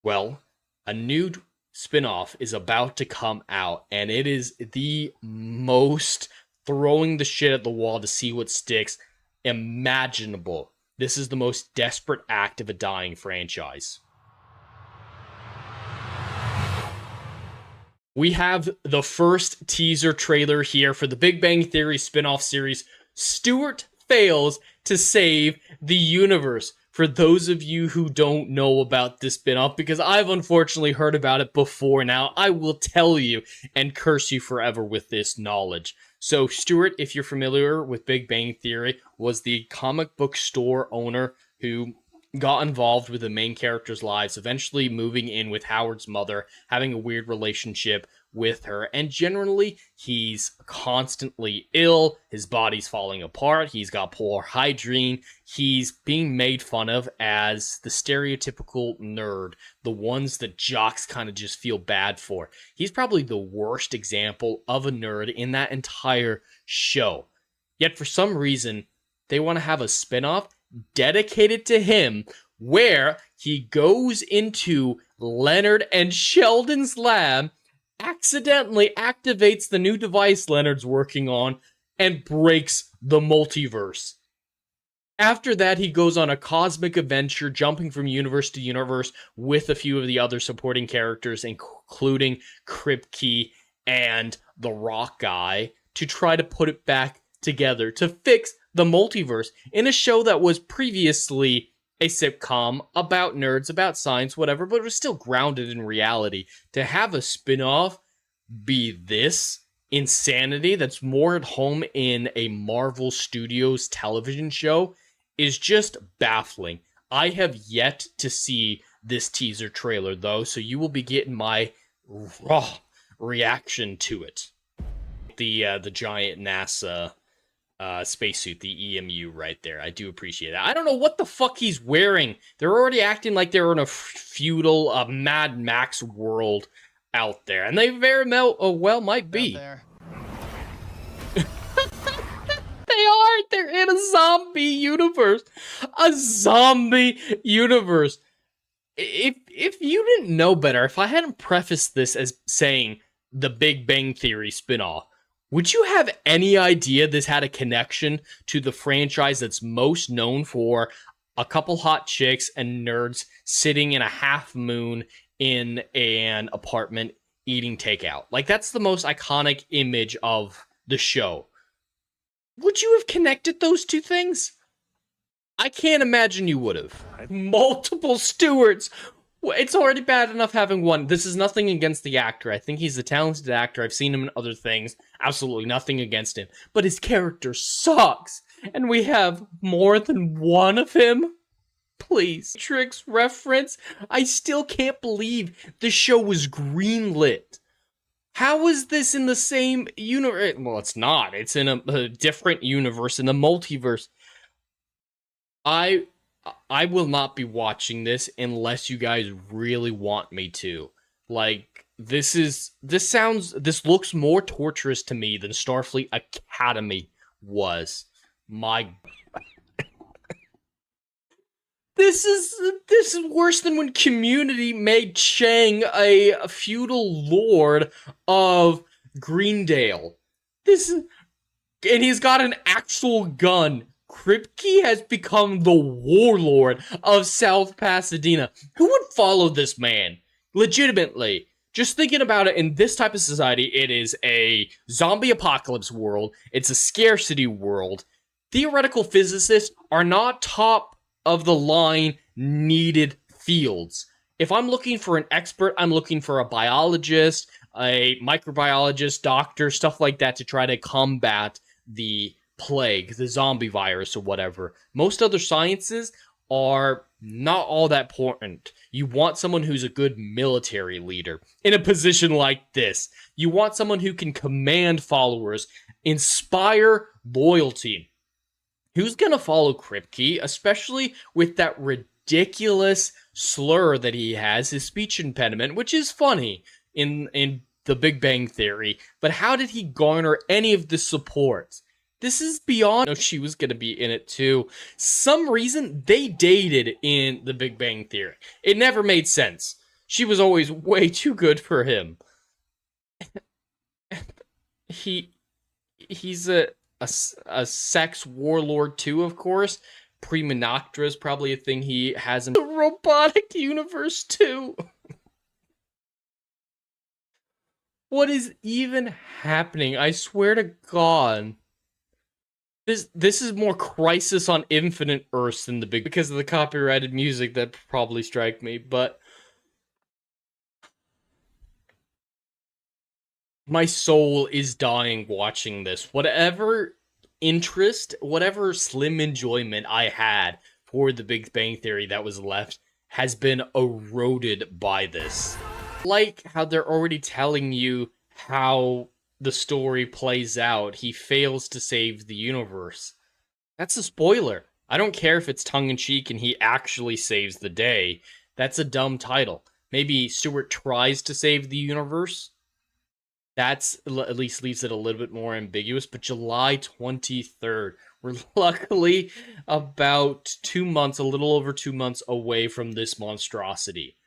Speaker 3: Well, a new spin-off is about to come out, and it is the most throwing the shit at the wall to see what sticks imaginable. This is the most desperate act of a dying franchise. We have the first teaser trailer here for the Big Bang Theory spin-off series, Stuart Fails to Save the Universe. For those of you who don't know about this spin-off, because I've unfortunately heard about it before now, I will tell you and curse you forever with this knowledge. So Stuart, if you're familiar with Big Bang Theory, was the comic book store owner who got involved with the main characters' lives, eventually moving in with Howard's mother, having a weird relationship with her, and generally, he's constantly ill, his body's falling apart, he's got poor hygiene, he's being made fun of as the stereotypical nerd, the ones that jocks kind of just feel bad for. He's probably the worst example of a nerd in that entire show. Yet for some reason, they want to have a spin-off dedicated to him, where he goes into Leonard and Sheldon's lab, accidentally activates the new device Leonard's working on, and breaks the multiverse. After that, he goes on a cosmic adventure, jumping from universe to universe with a few of the other supporting characters, including Kripke and the Rock Guy, to try to put it back together, to fix the multiverse in a show that was previously a sitcom about nerds, about science, whatever, but it was still grounded in reality. To have a spin-off be this insanity that's more at home in a Marvel Studios television show is just baffling. I have yet to see this teaser trailer, though, so you will be getting my raw reaction to it. The giant NASA spacesuit, the EMU right there. I do appreciate that. I don't know what the fuck he's wearing. They're already acting like they're in a feudal Mad Max world out there, and they very well might be. They are. They're in a zombie universe. A zombie universe. If you didn't know better, if I hadn't prefaced this as saying the Big Bang Theory spinoff, would you have any idea this had a connection to the franchise that's most known for a couple hot chicks and nerds sitting in a half moon in an apartment eating takeout? Like, that's the most iconic image of the show. Would you have connected those two things? I can't imagine you would have. Multiple Stewarts. It's already bad enough having one. This is nothing against the actor. I think he's a talented actor. I've seen him in other things. Absolutely nothing against him. But his character sucks. And we have more than one of him? Please. Tricks reference? I still can't believe the show was greenlit. How is this in the same universe? Well, it's not. It's in a different universe, in the multiverse. I I will not be watching this unless you guys really want me to. Like, this looks more torturous to me than Starfleet Academy was. My this is worse than when Community made Chang a feudal lord of Greendale. And he's got an actual gun. Kripke has become the warlord of South Pasadena. Who would follow this man? Legitimately. Just thinking about it, in this type of society, it is a zombie apocalypse world. It's a scarcity world. Theoretical physicists are not top of the line needed fields. If I'm looking for an expert, I'm looking for a biologist, a microbiologist, doctor, stuff like that to try to combat the plague, the zombie virus, or whatever. Most other sciences are not all that important. You want someone who's a good military leader in a position like this. You want someone who can command followers, inspire loyalty. Who's gonna follow Kripke, especially with that ridiculous slur that he has, his speech impediment, which is funny in The Big Bang Theory, but how did he garner any of the support? This is beyond. No, she was gonna be in it too. Some reason they dated in The Big Bang Theory. It never made sense. She was always way too good for him. He's a sex warlord too, of course. Prima noctra is probably a thing he has in the robotic universe too. What is even happening? I swear to God. This is more Crisis on Infinite Earths than the big, because of the copyrighted music that probably strike me, but my soul is dying watching this. Whatever interest, whatever slim enjoyment I had for The Big Bang Theory that was left has been eroded by this. Like how they're already telling you how the story plays out. He fails to save the universe. That's a spoiler. I don't care if it's tongue-in-cheek and he actually saves the day. That's a dumb title. Maybe Stewart tries to save the universe. That's at least leaves it a little bit more ambiguous. But July 23rd, we're luckily about 2 months, a little over 2 months away from this monstrosity.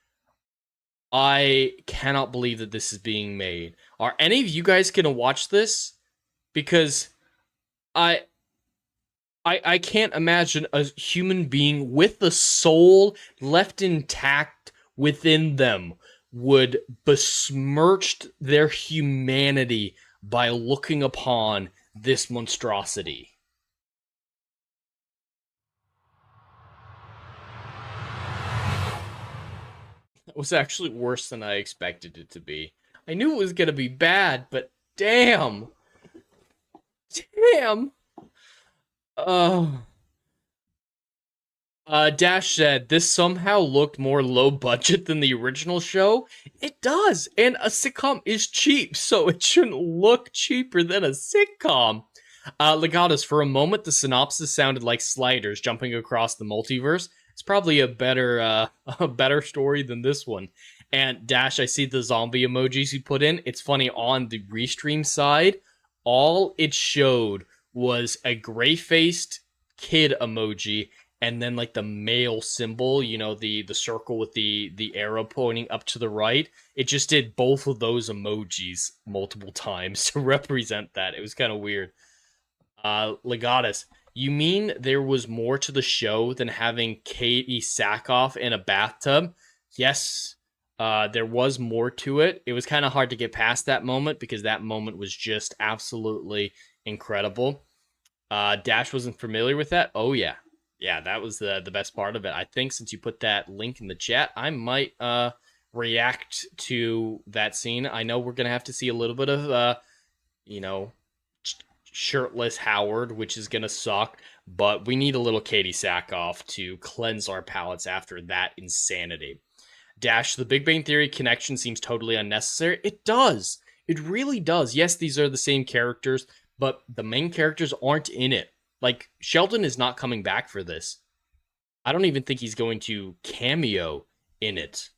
Speaker 3: I cannot believe that this is being made. Are any of you guys gonna watch this? Because I can't imagine a human being with the soul left intact within them would besmirch their humanity by looking upon this monstrosity. It was actually worse than I expected it to be. I knew it was gonna be bad, but damn! Damn! Dash said, this somehow looked more low budget than the original show. It does, and a sitcom is cheap, so it shouldn't look cheaper than a sitcom. Legatus, for a moment, the synopsis sounded like Sliders jumping across the multiverse. It's probably a better story than this one. And Dash, I see the zombie emojis you put in. It's funny, on the restream side, all it showed was a gray-faced kid emoji, and then like the male symbol, you know, the circle with the arrow pointing up to the right. It just did both of those emojis multiple times to represent that. It was kind of weird. Legatus, you mean there was more to the show than having Katie Sackhoff in a bathtub? Yes, there was more to it. It was kind of hard to get past that moment because that moment was just absolutely incredible. Dash wasn't familiar with that? Oh, yeah. Yeah, that was the best part of it. I think since you put that link in the chat, I might react to that scene. I know we're going to have to see a little bit of, shirtless Howard, which is going to suck, but we need a little Katie Sackhoff to cleanse our palates after that insanity. Dash, the Big Bang Theory connection seems totally unnecessary. It does. It really does. Yes, these are the same characters, but the main characters aren't in it. Like, Sheldon is not coming back for this. I don't even think he's going to cameo in it.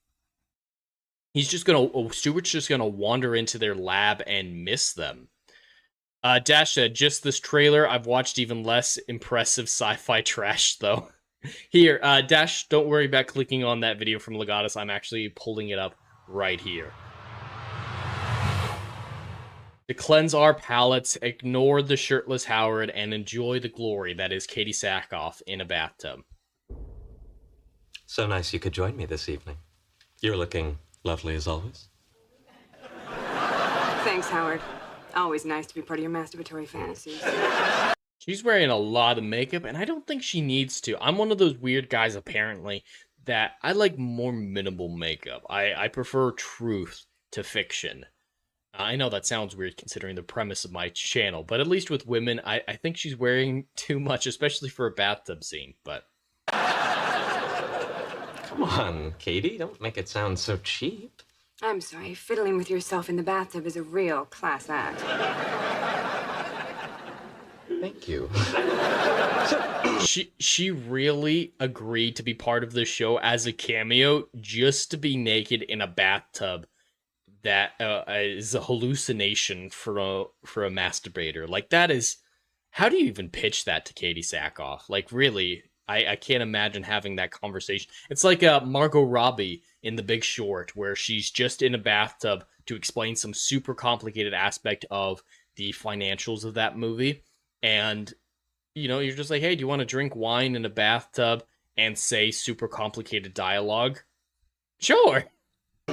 Speaker 3: He's just gonna, Stewart's just gonna wander into their lab and miss them. Dash said, just this trailer, I've watched even less impressive sci-fi trash, though. Here, Dash, don't worry about clicking on that video from Legatus. I'm actually pulling it up right here. To cleanse our palates, ignore the shirtless Howard, and enjoy the glory that is Katie Sackhoff in a bathtub.
Speaker 1: So nice you could join me this evening. You're looking lovely as always.
Speaker 4: Thanks, Howard. Always nice to be part of your masturbatory fantasies.
Speaker 3: She's wearing a lot of makeup, and I don't think she needs to. I'm one of those weird guys, apparently, that I like more minimal makeup. I prefer truth to fiction. I know that sounds weird considering the premise of my channel, but at least with women, I think she's wearing too much, especially for a bathtub scene, but...
Speaker 1: Come on, Katie, don't make it sound so cheap.
Speaker 4: I'm sorry, fiddling with yourself in the bathtub is a real class act.
Speaker 1: Thank you.
Speaker 3: She really agreed to be part of the show as a cameo just to be naked in a bathtub that is a hallucination for a masturbator. Like, that is... How do you even pitch that to Katie Sackhoff? Like, really, I can't imagine having that conversation. It's like Margot Robbie in The Big Short, where she's just in a bathtub to explain some super complicated aspect of the financials of that movie. And, you know, you're just like, hey, do you want to drink wine in a bathtub and say super complicated dialogue? Sure.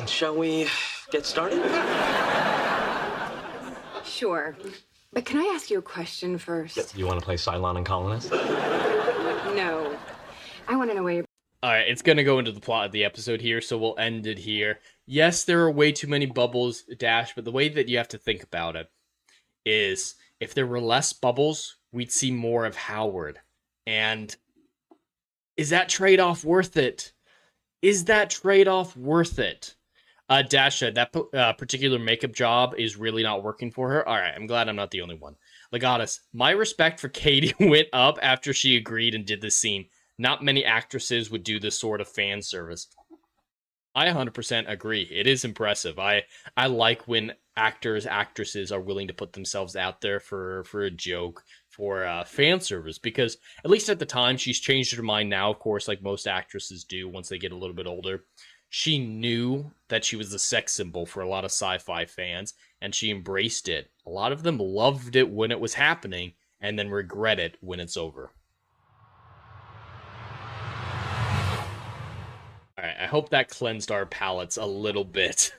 Speaker 1: Shall we get started?
Speaker 4: Sure. But can I ask you a question first?
Speaker 1: You want to play Cylon and Colonist?
Speaker 4: No. I want to know where you're...
Speaker 3: Alright, it's going to go into the plot of the episode here, so we'll end it here. Yes, there are way too many bubbles, Dash, but the way that you have to think about it is if there were less bubbles, we'd see more of Howard. And is that trade-off worth it? Is that trade-off worth it? Dash said that particular makeup job is really not working for her. Alright, I'm glad I'm not the only one. Legatus, my respect for Katie went up after she agreed and did this scene. Not many actresses would do this sort of fan service. I 100% agree. It is impressive. I like when actresses are willing to put themselves out there for a joke, for fan service, because at least at the time, she's changed her mind now, of course, like most actresses do once they get a little bit older. She knew that she was a sex symbol for a lot of sci-fi fans, and she embraced it. A lot of them loved it when it was happening, and then regret it when it's over. Alright, I hope that cleansed our palates a little bit.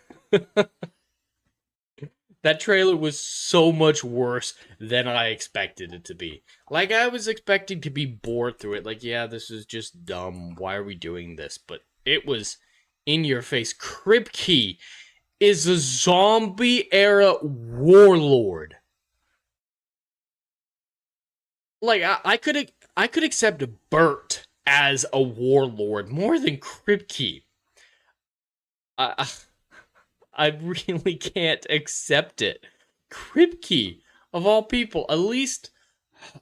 Speaker 3: That trailer was so much worse than I expected it to be. Like, I was expecting to be bored through it. Like, yeah, this is just dumb. Why are we doing this? But it was in your face. Kripke is a zombie-era warlord. Like, I could accept Bert as a warlord more than Kripke. I really can't accept it. Kripke, of all people, at least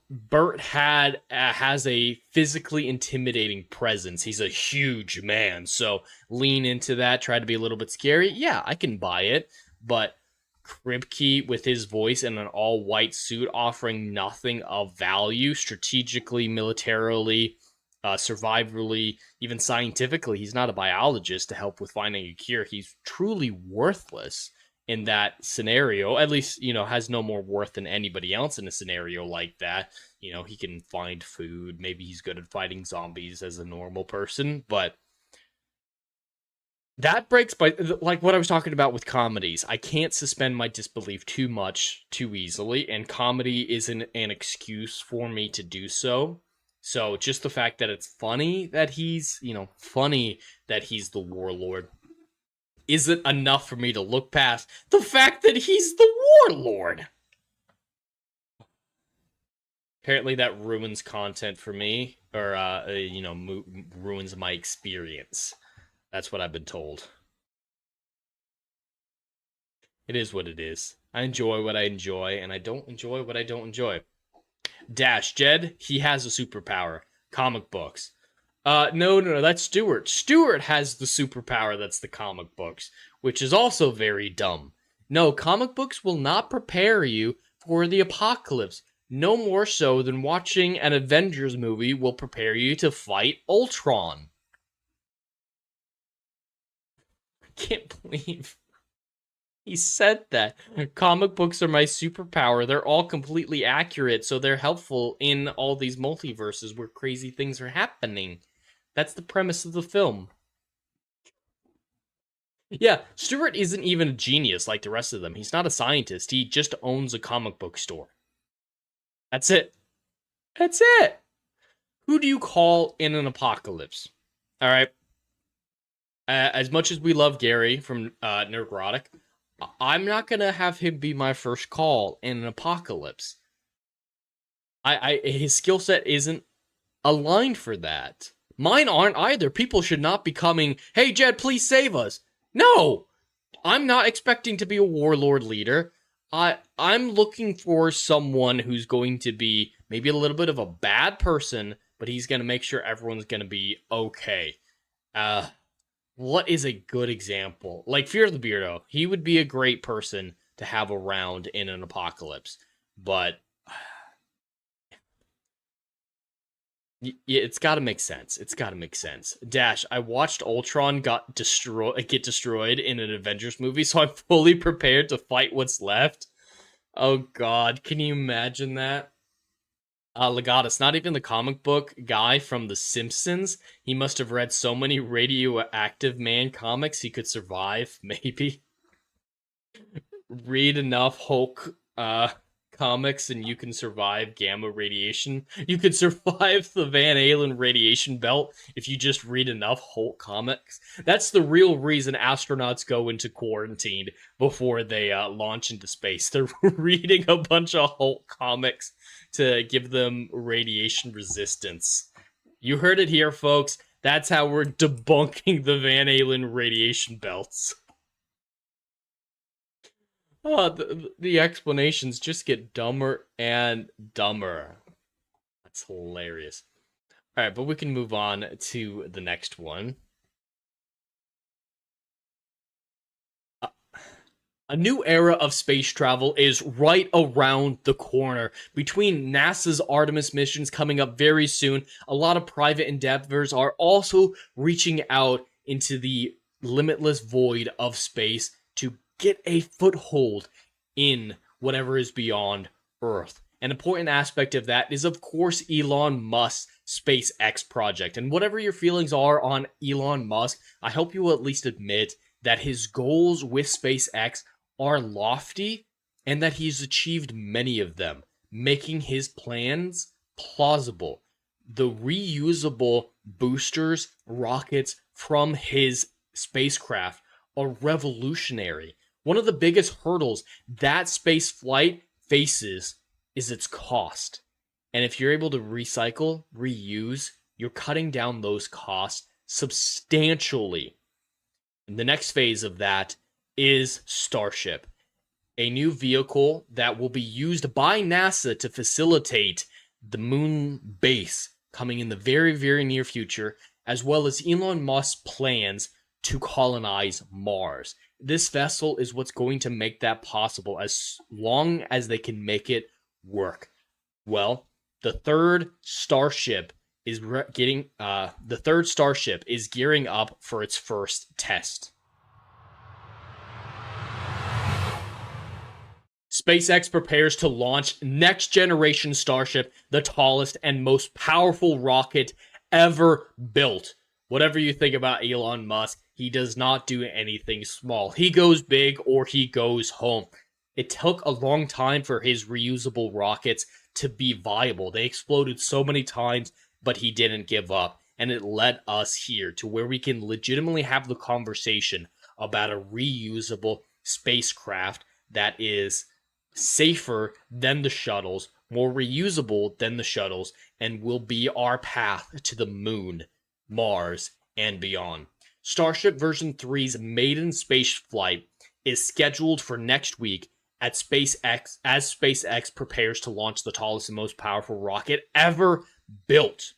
Speaker 3: Bert has a physically intimidating presence. He's a huge man, so lean into that, try to be a little bit scary. Yeah, I can buy it, but Kripke with his voice and an all-white suit offering nothing of value strategically, militarily, survivally, even scientifically. He's not a biologist to help with finding a cure. He's truly worthless in that scenario. At least, you know, has no more worth than anybody else in a scenario like that. You know, he can find food. Maybe he's good at fighting zombies as a normal person, but that breaks by, like what I was talking about with comedies. I can't suspend my disbelief too much too easily, and comedy isn't an excuse for me to do so. So just the fact that it's funny that he's, funny that he's the warlord isn't enough for me to look past the fact that he's the warlord. Apparently that ruins content for me, or, ruins my experience. That's what I've been told. It is what it is. I enjoy what I enjoy, and I don't enjoy what I don't enjoy. Dash, Jed, he has a superpower. Comic books. No, that's Stewart. Stewart has the superpower that's the comic books, which is also very dumb. No, comic books will not prepare you for the apocalypse, no more so than watching an Avengers movie will prepare you to fight Ultron. I can't believe he said that. Comic books are my superpower. They're all completely accurate, so they're helpful in all these multiverses where crazy things are happening. That's the premise of the film. Yeah, Stewart isn't even a genius like the rest of them. He's not a scientist. He just owns a comic book store. That's it. That's it. Who do you call in an apocalypse? All right. As much as we love Gary from Neurotic, I'm not gonna have him be my first call in an apocalypse. His skill set isn't aligned for that. Mine aren't either. People should not be coming, hey, Jed, please save us. No! I'm not expecting to be a warlord leader. I'm looking for someone who's going to be maybe a little bit of a bad person, but he's going to make sure everyone's going to be okay. What is a good example? Like Fear the Beardo. He would be a great person to have around in an apocalypse. But yeah, it's got to make sense. It's got to make sense. Dash, I watched Ultron get destroyed in an Avengers movie, so I'm fully prepared to fight what's left. Oh god, can you imagine that? Legatus, not even the comic book guy from The Simpsons. He must have read so many Radioactive Man comics he could survive, maybe. Read enough Hulk comics and you can survive gamma radiation. You could survive the Van Halen radiation belt if you just read enough Hulk comics. That's the real reason astronauts go into quarantine before they launch into space. They're reading a bunch of Hulk comics to give them radiation resistance. You heard it here, folks. That's how we're debunking the Van Halen radiation belts. Oh, the explanations just get dumber and dumber. That's hilarious. All right, but we can move on to the next one. A new era of space travel is right around the corner. Between NASA's Artemis missions coming up very soon, a lot of private endeavors are also reaching out into the limitless void of space to get a foothold in whatever is beyond Earth. An important aspect of that is, of course, Elon Musk's SpaceX project. And whatever your feelings are on Elon Musk, I hope you will at least admit that his goals with SpaceX are lofty and that he's achieved many of them, making his plans plausible. The reusable boosters, rockets from his spacecraft are revolutionary. One of the biggest hurdles that space flight faces is its cost. And if you're able to recycle, reuse, you're cutting down those costs substantially. And the next phase of that is Starship, a new vehicle that will be used by NASA to facilitate the moon base coming in the very, very near future, as well as Elon Musk's plans to colonize Mars. This vessel is what's going to make that possible as long as they can make it work. Well, the third Starship is gearing up for its first test. SpaceX prepares to launch next generation Starship, the tallest and most powerful rocket ever built. Whatever you think about Elon Musk, he does not do anything small. He goes big or he goes home. It took a long time for his reusable rockets to be viable. They exploded so many times, but he didn't give up. And it led us here to where we can legitimately have the conversation about a reusable spacecraft that is safer than the shuttles, more reusable than the shuttles, and will be our path to the moon, Mars, and beyond. Starship version 3's maiden space flight is scheduled for next week at SpaceX as SpaceX prepares to launch the tallest and most powerful rocket ever built.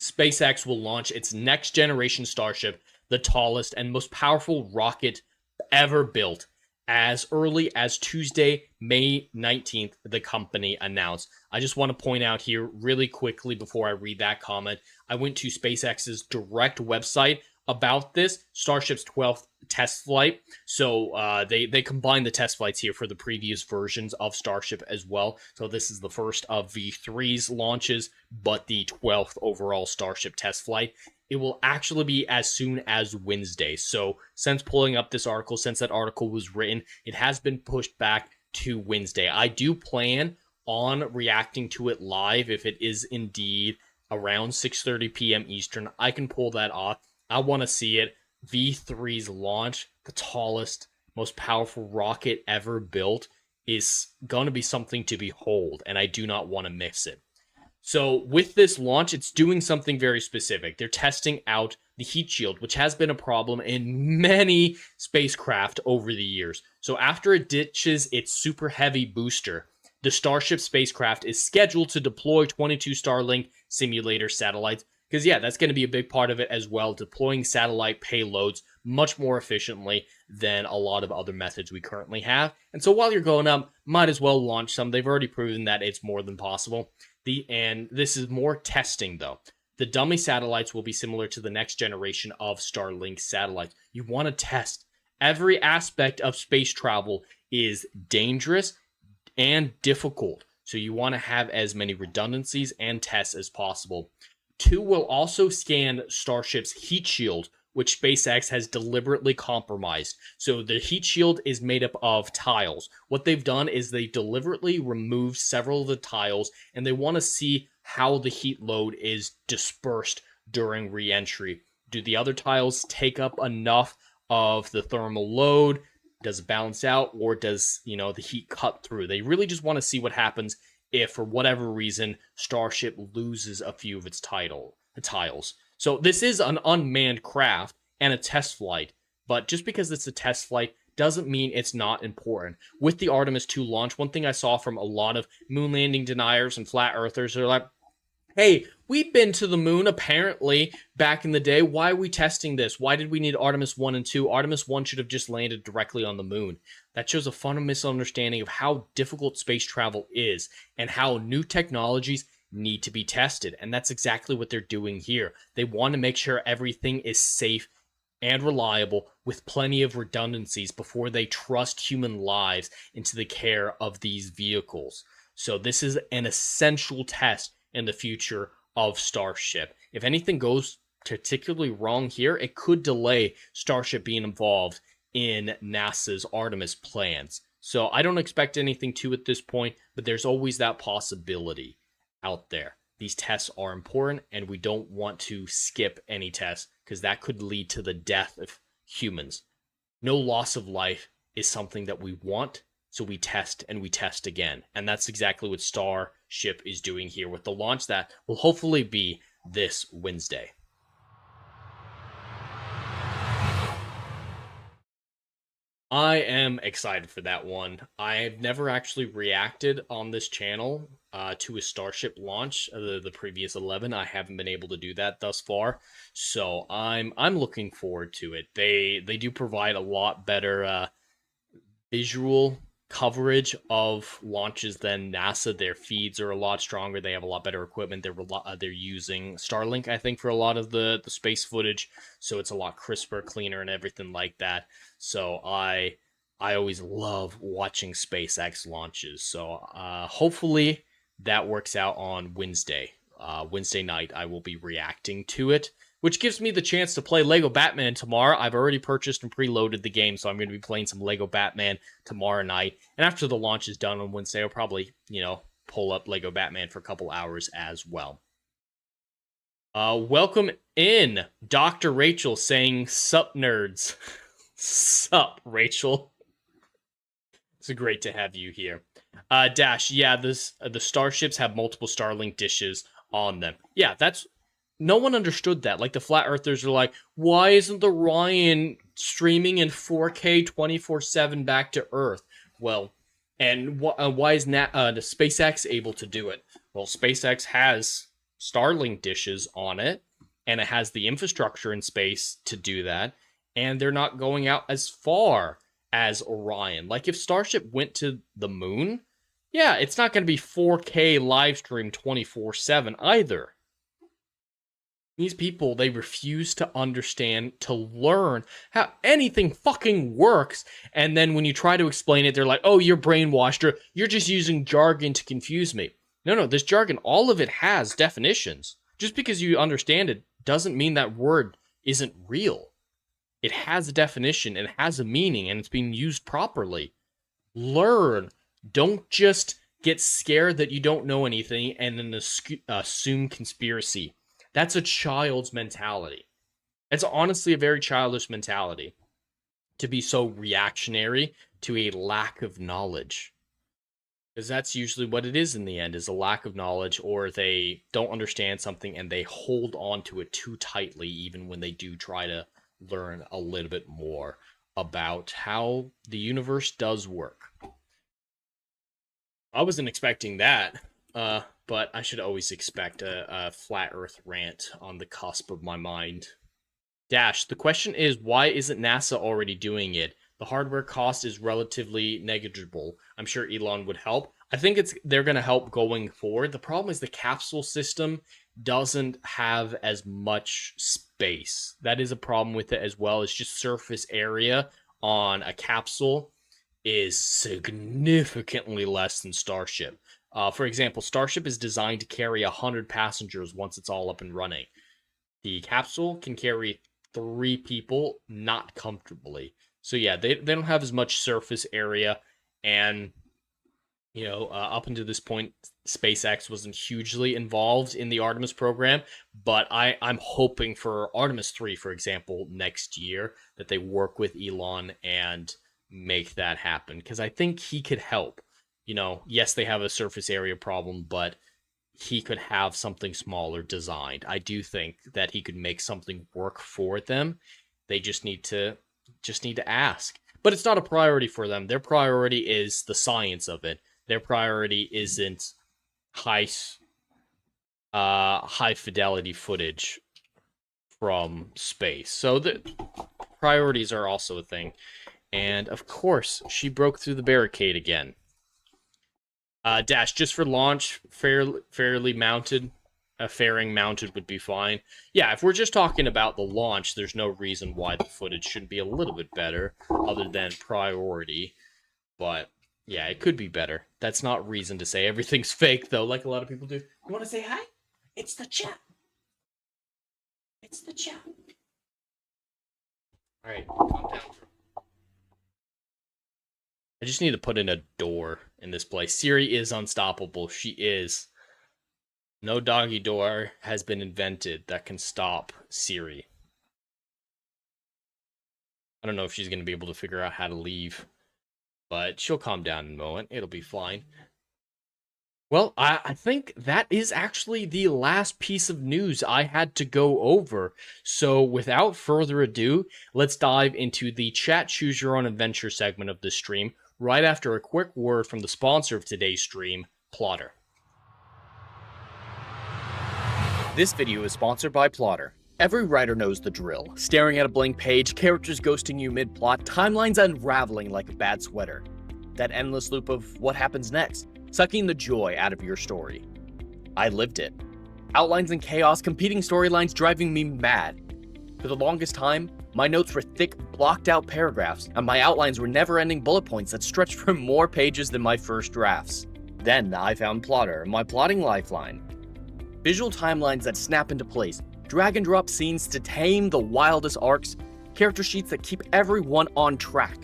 Speaker 3: SpaceX will launch its next generation Starship, the tallest and most powerful rocket ever built, as early as Tuesday, May 19th, the company announced. I just want to point out here really quickly before I read that comment, I went to SpaceX's direct website about this, Starship's 12th test flight. So they combined the test flights here for the previous versions of Starship as well. So this is the first of V3's launches, but the 12th overall Starship test flight. It will actually be as soon as Wednesday. So since pulling up this article, since that article was written, it has been pushed back to Wednesday. I do plan on reacting to it live if it is indeed around 6:30 p.m. Eastern. I can pull that off. I want to see it. V3's launch, the tallest, most powerful rocket ever built, is going to be something to behold, and I do not want to miss it. So with this launch, it's doing something very specific. They're testing out the heat shield, which has been a problem in many spacecraft over the years. So after it ditches its super heavy booster, the Starship spacecraft is scheduled to deploy 22 Starlink simulator satellites. Because yeah, that's going to be a big part of it as well, deploying satellite payloads much more efficiently than a lot of other methods we currently have. And so while you're going up, might as well launch some. They've already proven that it's more than possible. And this is more testing though. The dummy satellites will be similar to the next generation of Starlink satellites. You want to test. Every aspect of space travel is dangerous and difficult. So you want to have as many redundancies and tests as possible. 2 will also scan Starship's heat shield, which SpaceX has deliberately compromised. So the heat shield is made up of tiles. What they've done is they deliberately removed several of the tiles, and they want to see how the heat load is dispersed during re-entry. Do the other tiles take up enough of the thermal load? Does it balance out, or does, the heat cut through? They really just want to see what happens if, for whatever reason, Starship loses a few of its tiles. So this is an unmanned craft and a test flight, but just because it's a test flight doesn't mean it's not important. With the Artemis 2 launch, one thing I saw from a lot of moon landing deniers and flat earthers are like, hey, we've been to the moon, apparently, back in the day. Why are we testing this? Why did we need Artemis 1 and 2? Artemis 1 should have just landed directly on the moon. That shows a fundamental misunderstanding of how difficult space travel is and how new technologies need to be tested. And that's exactly what they're doing here. They want to make sure everything is safe and reliable with plenty of redundancies before they trust human lives into the care of these vehicles. So this is an essential test in the future of Starship. If anything goes particularly wrong here, it could delay Starship being involved in NASA's Artemis plans. So I don't expect anything to at this point, but there's always that possibility out there. These tests are important, and we don't want to skip any tests because that could lead to the death of humans. No loss of life is something that we want, so we test and we test again. And that's exactly what Starship is doing here with the launch that will hopefully be this Wednesday. I am excited for that one. I've never actually reacted on this channel to a Starship launch. The previous 11, I haven't been able to do that thus far. So I'm looking forward to it. They do provide a lot better visual coverage of launches than NASA. Their feeds are a lot stronger. They have a lot better equipment. They're using Starlink, I think, for a lot of the space footage, so it's a lot crisper, cleaner, and everything like that. So I always love watching SpaceX launches. So hopefully that works out on Wednesday. Wednesday night, I will be reacting to it, which gives me the chance to play Lego Batman tomorrow. I've already purchased and preloaded the game, so I'm going to be playing some Lego Batman tomorrow night. And after the launch is done on Wednesday, I'll probably, pull up Lego Batman for a couple hours as well. Welcome in, Dr. Rachel saying, sup, nerds. Sup, Rachel. It's great to have you here. Dash, yeah, the starships have multiple Starlink dishes on them. Yeah, no one understood that. Like, the flat earthers are like, why isn't the Ryan streaming in 4K 24/7 back to Earth? Well, and why is the SpaceX able to do it? Well, SpaceX has Starlink dishes on it, and it has the infrastructure in space to do that, and they're not going out as far as Orion. Like, if Starship went to the moon, yeah, it's not going to be 4K live stream 24/7 either. These people, they refuse to understand, to learn how anything fucking works. And then when you try to explain it, they're like, oh, you're brainwashed, or you're just using jargon to confuse me. No, this jargon, all of it has definitions. Just because you understand it doesn't mean that word isn't real. It has a definition, and it has a meaning, and it's being used properly. Learn. Don't just get scared that you don't know anything and then assume conspiracy. That's a child's mentality. It's honestly a very childish mentality to be so reactionary to a lack of knowledge. Because that's usually what it is in the end, is a lack of knowledge, or they don't understand something and they hold on to it too tightly even when they do try to learn a little bit more about how the universe does work. I wasn't expecting that. But I should always expect a flat earth rant on the cusp of my mind. Dash, the question is, why isn't NASA already doing it? The hardware cost is relatively negligible. I'm sure Elon would help. I think they're going to help going forward. The problem is the capsule system doesn't have as much space. That is a problem with it as well. It's just surface area on a capsule is significantly less than Starship. For example, Starship is designed to carry 100 passengers once it's all up and running. The capsule can carry 3 people, not comfortably. So yeah, they don't have as much surface area, and up until this point, SpaceX wasn't hugely involved in the Artemis program, but I'm hoping for Artemis 3, for example, next year, that they work with Elon and make that happen, because I think he could help. Yes, they have a surface area problem, but he could have something smaller designed. I do think that he could make something work for them. They just need to ask. But it's not a priority for them. Their priority is the science of it. Their priority isn't high fidelity footage from space. So the priorities are also a thing. And of course, she broke through the barricade again. Dash, just for launch, fairly mounted. A fairing mounted would be fine. Yeah, if we're just talking about the launch, there's no reason why the footage shouldn't be a little bit better, other than priority. But yeah, it could be better. That's not reason to say everything's fake, though, like a lot of people do. You want to say hi? It's the chat. It's the chat. Alright, calm down. I just need to put in a door in this place. Siri is unstoppable. She is. No doggy door has been invented that can stop Siri. I don't know if she's going to be able to figure out how to leave, but she'll calm down in a moment. It'll be fine. Well, I think that is actually the last piece of news I had to go over. So without further ado, let's dive into the Chat Choose Your Own Adventure segment of this stream, right after a quick word from the sponsor of today's stream, Plotter. This video is sponsored by Plotter. Every writer knows the drill. Staring at a blank page, characters ghosting you mid-plot, timelines unraveling like a bad sweater. That endless loop of what happens next, sucking the joy out of your story. I lived it. Outlines and chaos, competing storylines driving me mad. For the longest time, my notes were thick, blocked-out paragraphs, and my outlines were never-ending bullet points that stretched for more pages than my first drafts. Then I found Plotter, my plotting lifeline. Visual timelines that snap into place, drag-and-drop scenes to tame the wildest arcs, character sheets that keep everyone on track.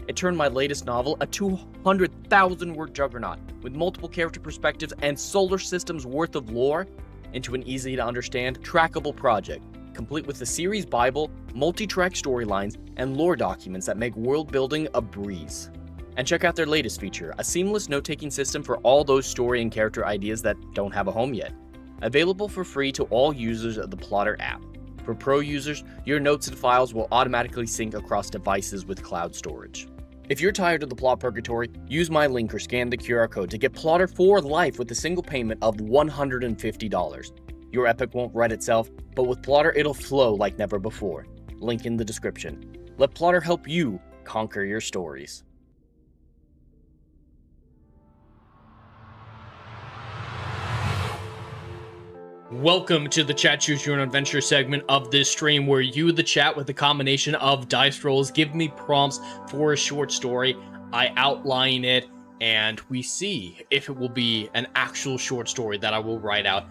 Speaker 3: It turned my latest novel, a 200,000-word juggernaut, with multiple character perspectives and solar systems worth of lore, into an easy-to-understand, trackable project, complete with the series Bible, multi-track storylines, and lore documents that make world-building a breeze. And check out their latest feature, a seamless note-taking system for all those story and character ideas that don't have a home yet. Available for free to all users of the Plotter app. For pro users, your notes and files will automatically sync across devices with cloud storage. If you're tired of the plot purgatory, use my link or scan the QR code to get Plotter for life with a single payment of $150. Your epic won't write itself, but with Plotter it'll flow like never before. Link in the description. Let Plotter help you conquer your stories. Welcome to the Chat Choose Your Own Adventure segment of this stream, where you, the chat, with a combination of dice rolls, give me prompts for a short story. I outline it, and we see if it will be an actual short story that I will write out,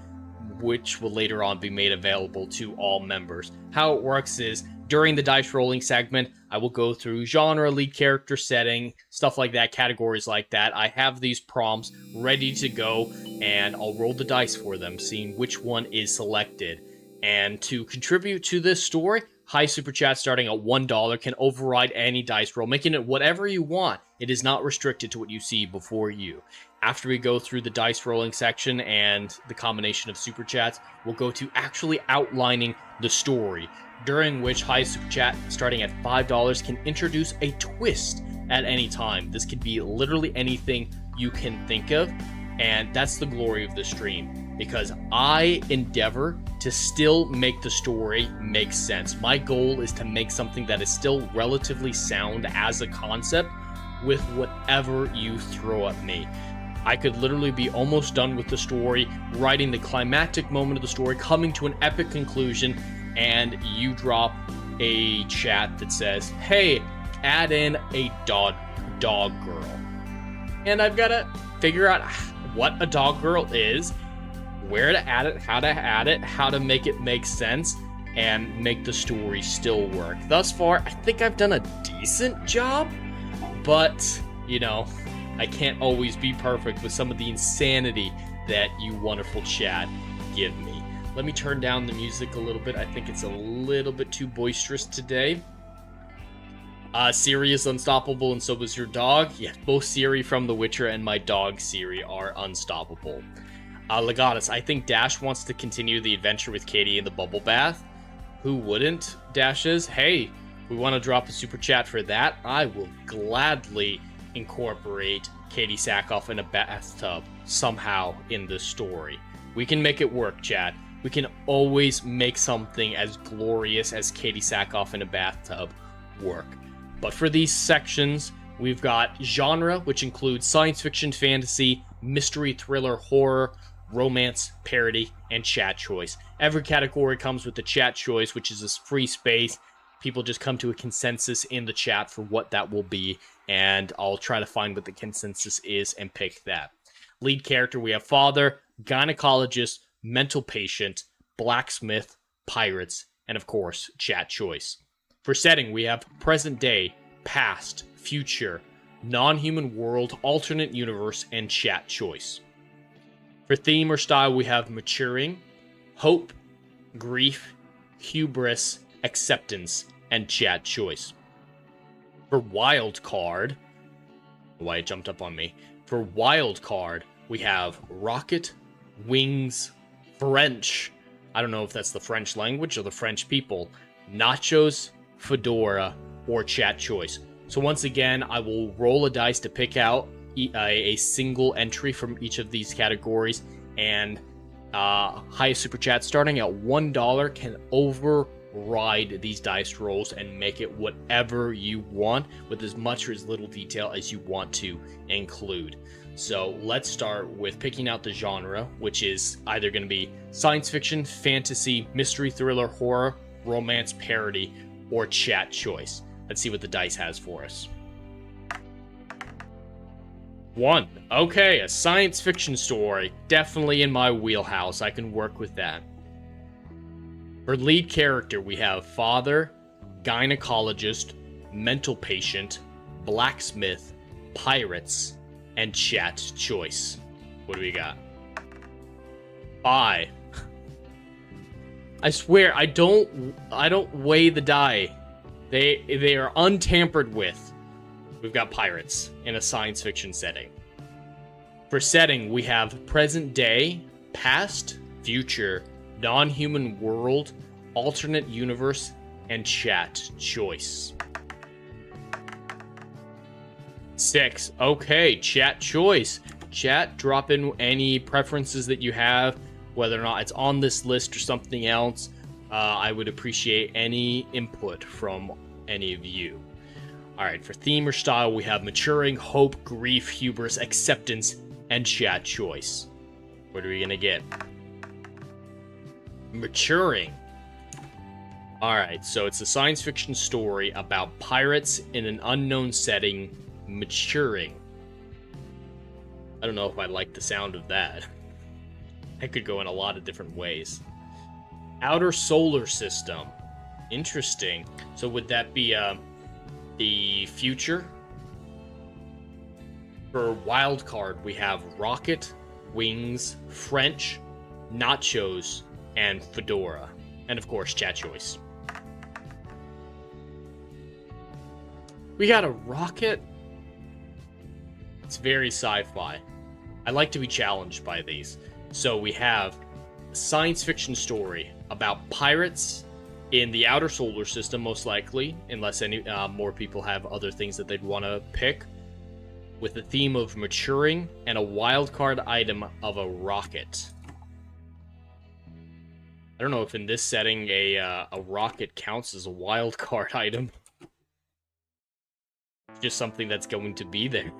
Speaker 3: which will later on be made available to all members. How it works is, during the dice rolling segment, I will go through genre, lead character setting, stuff like that, categories like that. I have these prompts ready to go, and I'll roll the dice for them, seeing which one is selected. And to contribute to this story, High Super Chat starting at $1 can override any dice roll, making it whatever you want. It is not restricted to what you see before you. After we go through the dice rolling section and the combination of Super Chats, we'll go to actually outlining the story, during which High Super Chat starting at $5 can introduce a twist at any time. This could be literally anything you can think of, and that's the glory of the stream, because I endeavor to still make the story make sense. My goal is to make something that is still relatively sound as a concept with whatever you throw at me. I could literally be almost done with the story, writing the climactic moment of the story, coming to an epic conclusion, and you drop a chat that says, hey, add in a dog girl. And I've got to figure out what a dog girl is, where to add it, how to make it make sense, and make the story still work. Thus far, I think I've done a decent job, but, you know, I can't always be perfect with some of the insanity that you wonderful chat give me. Let me turn down the music a little bit. I think it's a little bit too boisterous today. Siri is unstoppable, and so is your dog. Yeah, both Siri from The Witcher and my dog Siri are unstoppable. Legatus, I think Dash wants to continue the adventure with Katie in the bubble bath. Who wouldn't? Dash is, hey, we want to drop a super chat for that. I will gladly incorporate Katie Sackhoff in a bathtub somehow in this story. We can make it work, chat. We can always make something as glorious as Katie Sackhoff in a bathtub work. But for these sections, we've got genre, which includes science fiction, fantasy, mystery, thriller, horror, romance, parody, and chat choice. Every category comes with the chat choice, which is this free space. People just come to a consensus in the chat for what that will be, and I'll try to find what the consensus is and pick that. Lead character, we have father, gynecologist, mental patient, blacksmith, pirates, and of course, chat choice. For setting, we have present day, past, future, non-human world, alternate universe, and chat choice. For theme or style, we have maturing, hope, grief, hubris, acceptance, and chat choice. For wild card, why it jumped up on me. For wild card, we have rocket, wings, French. I don't know if that's the French language or the French people. Nachos, fedora, or chat choice. So once again, I will roll a dice to pick out a single entry from each of these categories, and highest super chat starting at $1 can override these dice rolls and make it whatever you want with as much or as little detail as you want to include. So let's start with picking out the genre, which is either going to be science fiction, fantasy, mystery, thriller, horror, romance, parody, or chat choice. Let's see what the dice has for us. 1. Okay, a science fiction story. Definitely in my wheelhouse. I can work with that. For lead character, we have father, gynecologist, mental patient, blacksmith, pirates, and chat choice. What do we got? 5. I swear, I don't weigh the die. They are untampered with. We've got pirates in a science fiction setting. For setting, we have present day, past, future, non-human world, alternate universe, and chat choice. 6. Okay, chat choice. Chat, drop in any preferences that you have, whether or not it's on this list or something else. I would appreciate any input from any of you. Alright, for theme or style, we have maturing, hope, grief, hubris, acceptance, and chat choice. What are we gonna get? Maturing. Alright, so it's a science fiction story about pirates in an unknown setting maturing. I don't know if I like the sound of that. That could go in a lot of different ways. Outer solar system. Interesting. So would that be the future? For wild card, we have rocket, wings, French, nachos, and fedora. And of course, chat choice. We got a rocket. It's very sci-fi. I like to be challenged by these. So we have a science fiction story about pirates in the outer solar system, most likely, unless any more people have other things that they'd want to pick, with the theme of maturing and a wildcard item of a rocket. I don't know if in this setting a rocket counts as a wildcard item. Just something that's going to be there.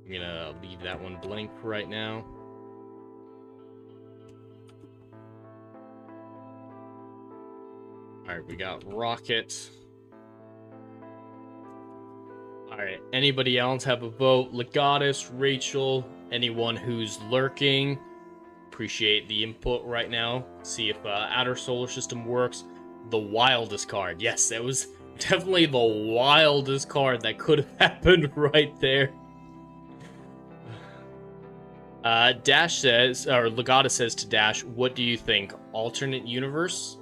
Speaker 3: I'm gonna leave that one blank for right now. Alright, we got rocket. Alright, anybody else have a vote? Legatus, Rachel, anyone who's lurking. Appreciate the input right now. See if outer solar system works. The wildest card. Yes, that was definitely the wildest card that could have happened right there. Dash says, or Legatus says to Dash, what do you think? Alternate universe?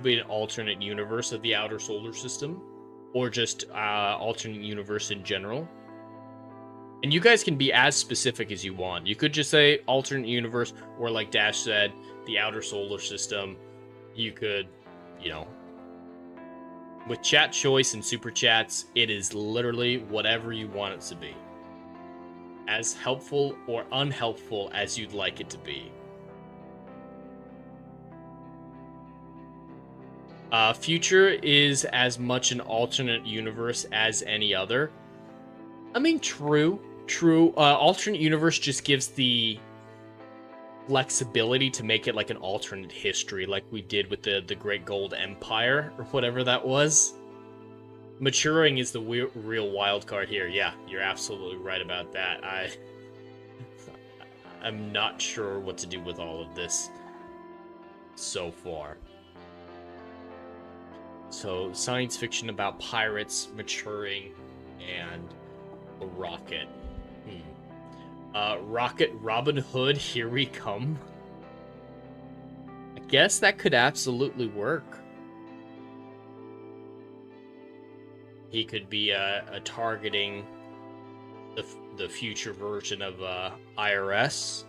Speaker 3: Be an alternate universe of the outer solar system? Or just alternate universe in general? And you guys can be as specific as you want. You could just say alternate universe, or like Dash said, the outer solar system. You could, you know, with chat choice and super chats, it is literally whatever you want it to be. As helpful or unhelpful as you'd like it to be. Future is as much an alternate universe as any other. I mean, true. Alternate universe just gives the flexibility to make it like an alternate history, like we did with the Great Gold Empire, or whatever that was. Maturing is the real wild card here. Yeah, you're absolutely right about that. I'm not sure what to do with all of this so far. So, science fiction about pirates, maturing, and a rocket. Rocket Robin Hood, here we come. I guess that could absolutely work. He could be targeting the future version of IRS.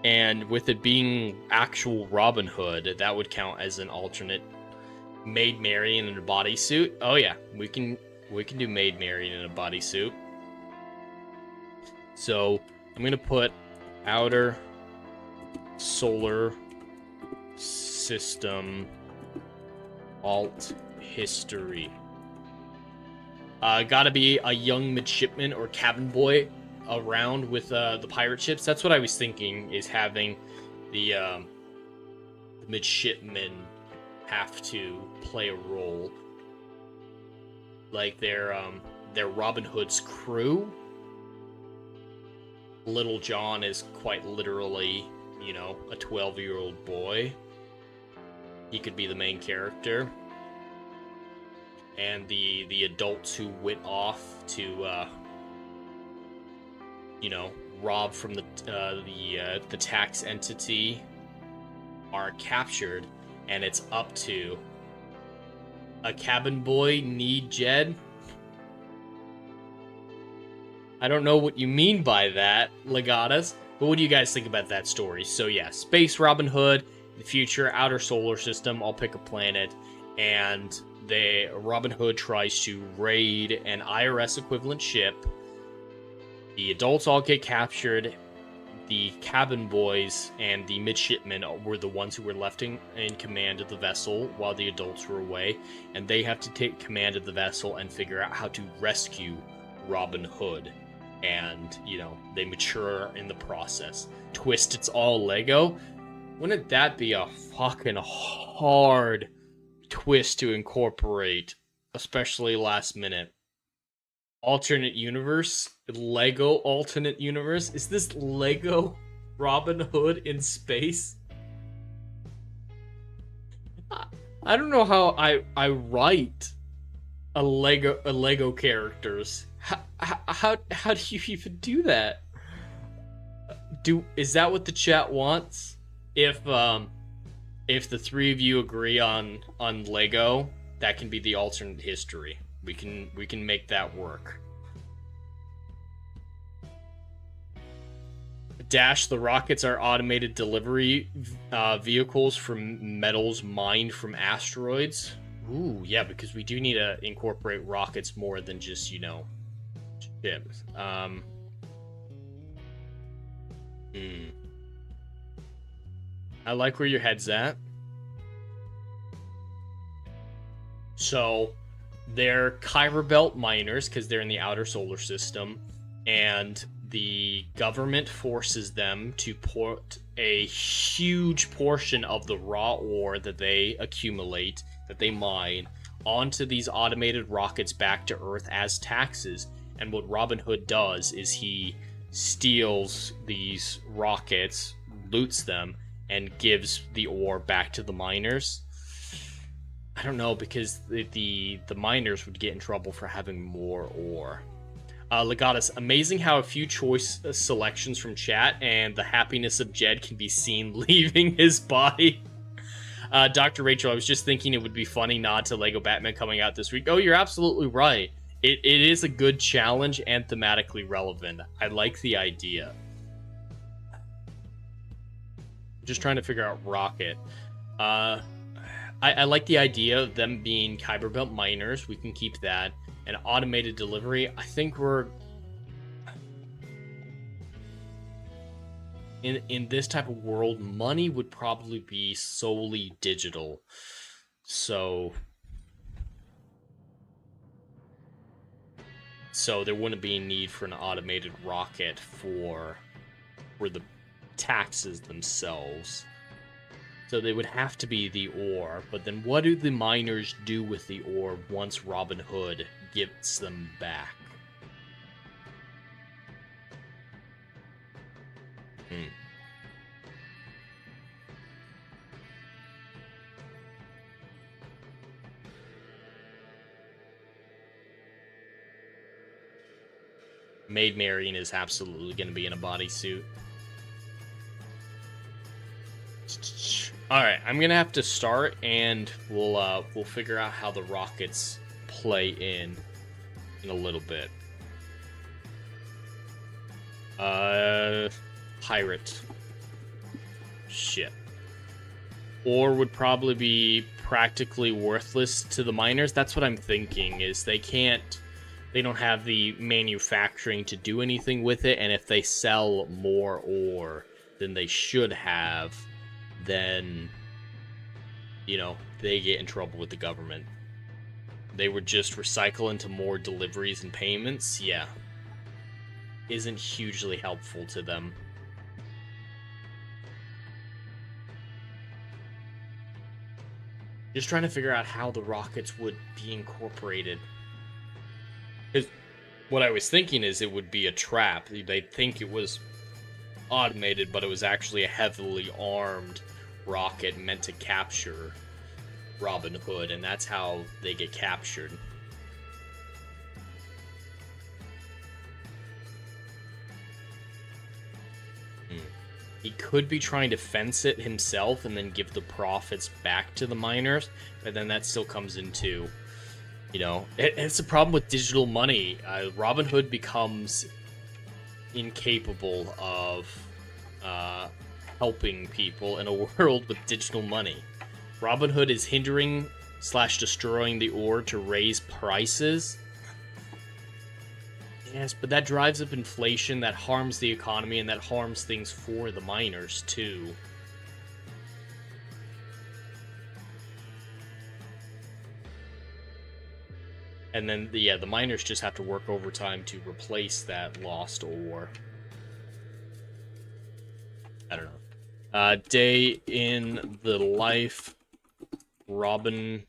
Speaker 3: And with it being actual Robin Hood, that would count as an alternate Maid Marian in a bodysuit. Oh yeah, we can do Maid Marian in a bodysuit. So I'm gonna put outer solar system alt history. Gotta be a young midshipman or cabin boy around with the pirate ships. That's what I was thinking, is having the midshipmen have to play a role. Like they're Robin Hood's crew. Little John is quite literally, you know, a 12-year-old boy. He could be the main character. And the adults who went off to, you know, rob from the tax entity are captured, and it's up to a cabin boy need Jed. I don't know what you mean by that, Legatus, but what do you guys think about that story? So yeah, Space Robin Hood, the future, outer solar system, I'll pick a planet, and Robin Hood tries to raid an IRS equivalent ship The adults all get captured. The cabin boys and the midshipmen were the ones who were left in command of the vessel while the adults were away, and they have to take command of the vessel and figure out how to rescue Robin Hood. And, you know, they mature in the process. Twist, it's all Lego. Wouldn't that be a fucking hard twist to incorporate, especially last minute? Alternate universe? Lego alternate universe? Is this Lego Robin Hood in space? I don't know how I write a Lego characters. How do you even do that? Is that what the chat wants? If the three of you agree on Lego, that can be the alternate history. We can make that work. Dash, the rockets are automated delivery vehicles from metals mined from asteroids. Ooh, yeah, because we do need to incorporate rockets more than just, you know, ships. I like where your head's at. So, they're Kuiper Belt miners because they're in the outer solar system, and the government forces them to put a huge portion of the raw ore that they accumulate, that they mine, onto these automated rockets back to Earth as taxes. And what Robin Hood does is he steals these rockets, loots them, and gives the ore back to the miners. I don't know, because the miners would get in trouble for having more ore. Legatus, amazing how a few choice selections from chat and the happiness of Jed can be seen leaving his body. Dr. Rachel, I was just thinking it would be funny nod to Lego Batman coming out this week. Oh, you're absolutely right. It is a good challenge and thematically relevant. I like the idea. Just trying to figure out Rocket. I like the idea of them being Kuiper Belt miners. We can keep that. And automated delivery. I think we're... In this type of world, money would probably be solely digital. So there wouldn't be a need for an automated rocket for the taxes themselves. So they would have to be the ore, but then what do the miners do with the ore once Robin Hood gets them back? Maid Marian is absolutely going to be in a bodysuit. Alright, I'm gonna have to start, and we'll figure out how the rockets play in a little bit. Pirate ship. Ore would probably be practically worthless to the miners. That's what I'm thinking, is they don't have the manufacturing to do anything with it, and if they sell more ore than they should have, then, you know, they get in trouble with the government. They would just recycle into more deliveries and payments. Yeah. Isn't hugely helpful to them. Just trying to figure out how the rockets would be incorporated. Because what I was thinking is it would be a trap. They'd think it was automated, but it was actually a heavily armed rocket meant to capture Robin Hood, and that's how they get captured. He could be trying to fence it himself and then give the profits back to the miners, but then that still comes into, you know, it's a problem with digital money. Robin Hood becomes incapable of helping people in a world with digital money. Robin Hood is hindering / destroying the ore to raise prices. Yes, but that drives up inflation, that harms the economy, and that harms things for the miners, too. And then, yeah, the miners just have to work overtime to replace that lost ore. I don't know. Day in the life. Robin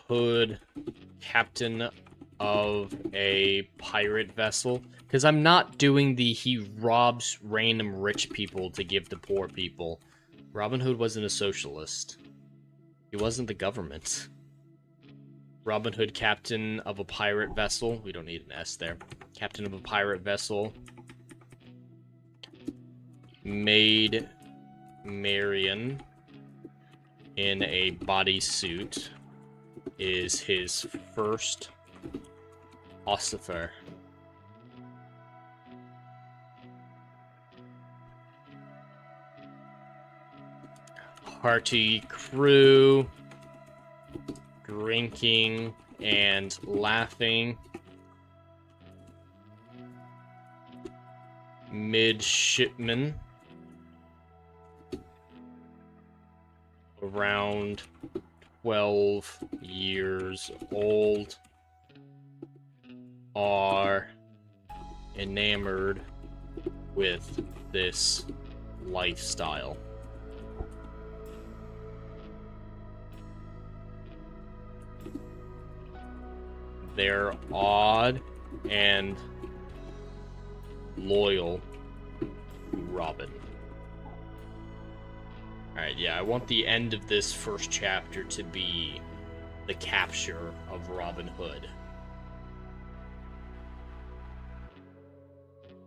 Speaker 3: Hood, captain of a pirate vessel. Because I'm not doing the he robs random rich people to give to poor people. Robin Hood wasn't a socialist. He wasn't the government. Robin Hood, captain of a pirate vessel. We don't need an S there. Captain of a pirate vessel. Made Marion in a bodysuit is his first ossifer. Hearty crew, drinking and laughing. Midshipman, around 12 years old, are enamored with this lifestyle. They're odd and loyal to Robin. Alright, yeah, I want the end of this first chapter to be the capture of Robin Hood.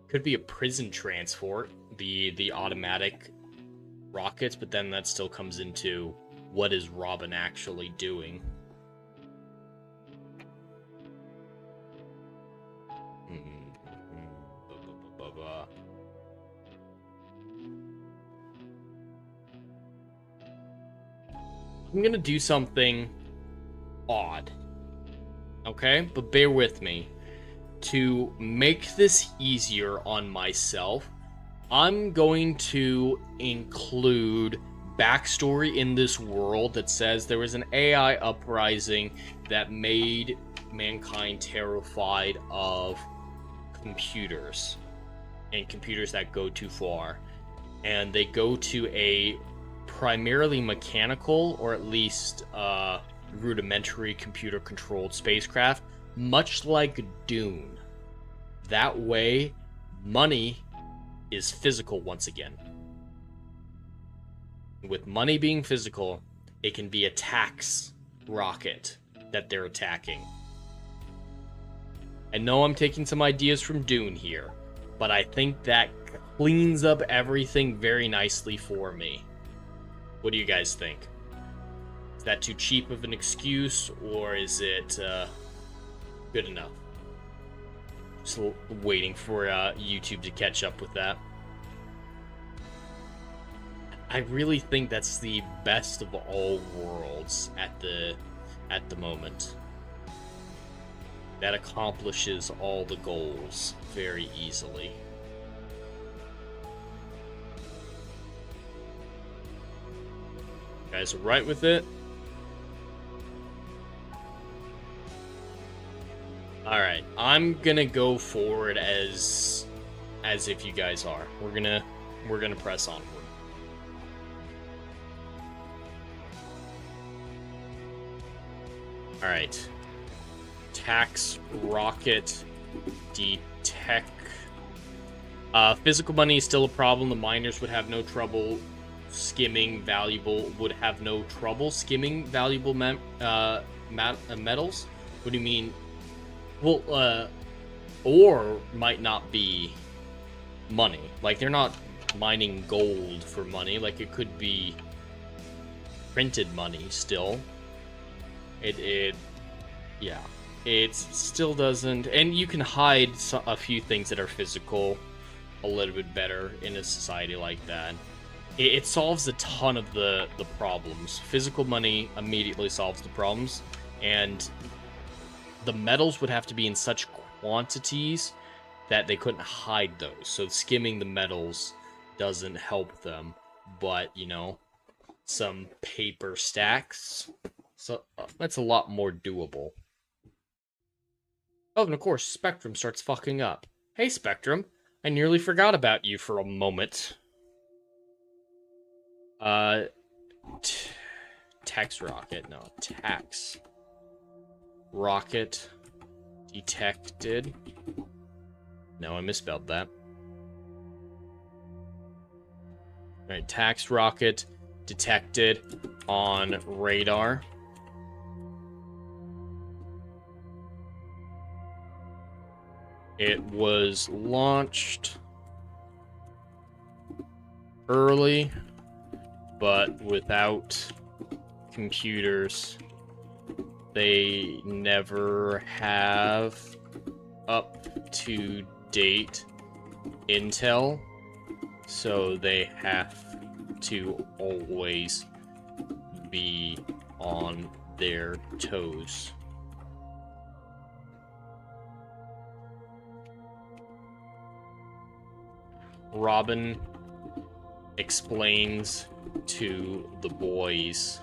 Speaker 3: Could be a prison transport, the automatic rockets, but then that still comes into what is Robin actually doing. I'm gonna do something odd, okay? But bear with me. To make this easier on myself, I'm going to include backstory in this world that says there was an AI uprising that made mankind terrified of computers, and computers that go too far. And they go to a primarily mechanical, or at least rudimentary computer-controlled spacecraft, much like Dune. That way, money is physical once again. With money being physical, it can be a tax rocket that they're attacking. I know I'm taking some ideas from Dune here, but I think that cleans up everything very nicely for me. What do you guys think? Is that too cheap of an excuse, or is it good enough? Just waiting for YouTube to catch up with that. I really think that's the best of all worlds at the moment. That accomplishes all the goals very easily. You guys are right with it? Alright, I'm gonna go forward as if you guys are. We're gonna press onward. Alright. Tax rocket detect. Physical money is still a problem. The miners would have no trouble skimming valuable metals. What do you mean? Well, ore might not be money. Like, they're not mining gold for money. Like, it could be printed money still. Yeah. It still doesn't... And you can hide a few things that are physical a little bit better in a society like that. It solves a ton of the problems. Physical money immediately solves the problems, and the metals would have to be in such quantities that they couldn't hide those. So skimming the metals doesn't help them. But, you know, some paper stacks. So that's a lot more doable. Oh, and of course, Spectrum starts fucking up. Hey, Spectrum. I nearly forgot about you for a moment. Tax rocket. No, tax rocket detected. No, I misspelled that. Alright, tax rocket detected on radar. It was launched early, but without computers, they never have up-to-date intel, so they have to always be on their toes. Robin explains to the boys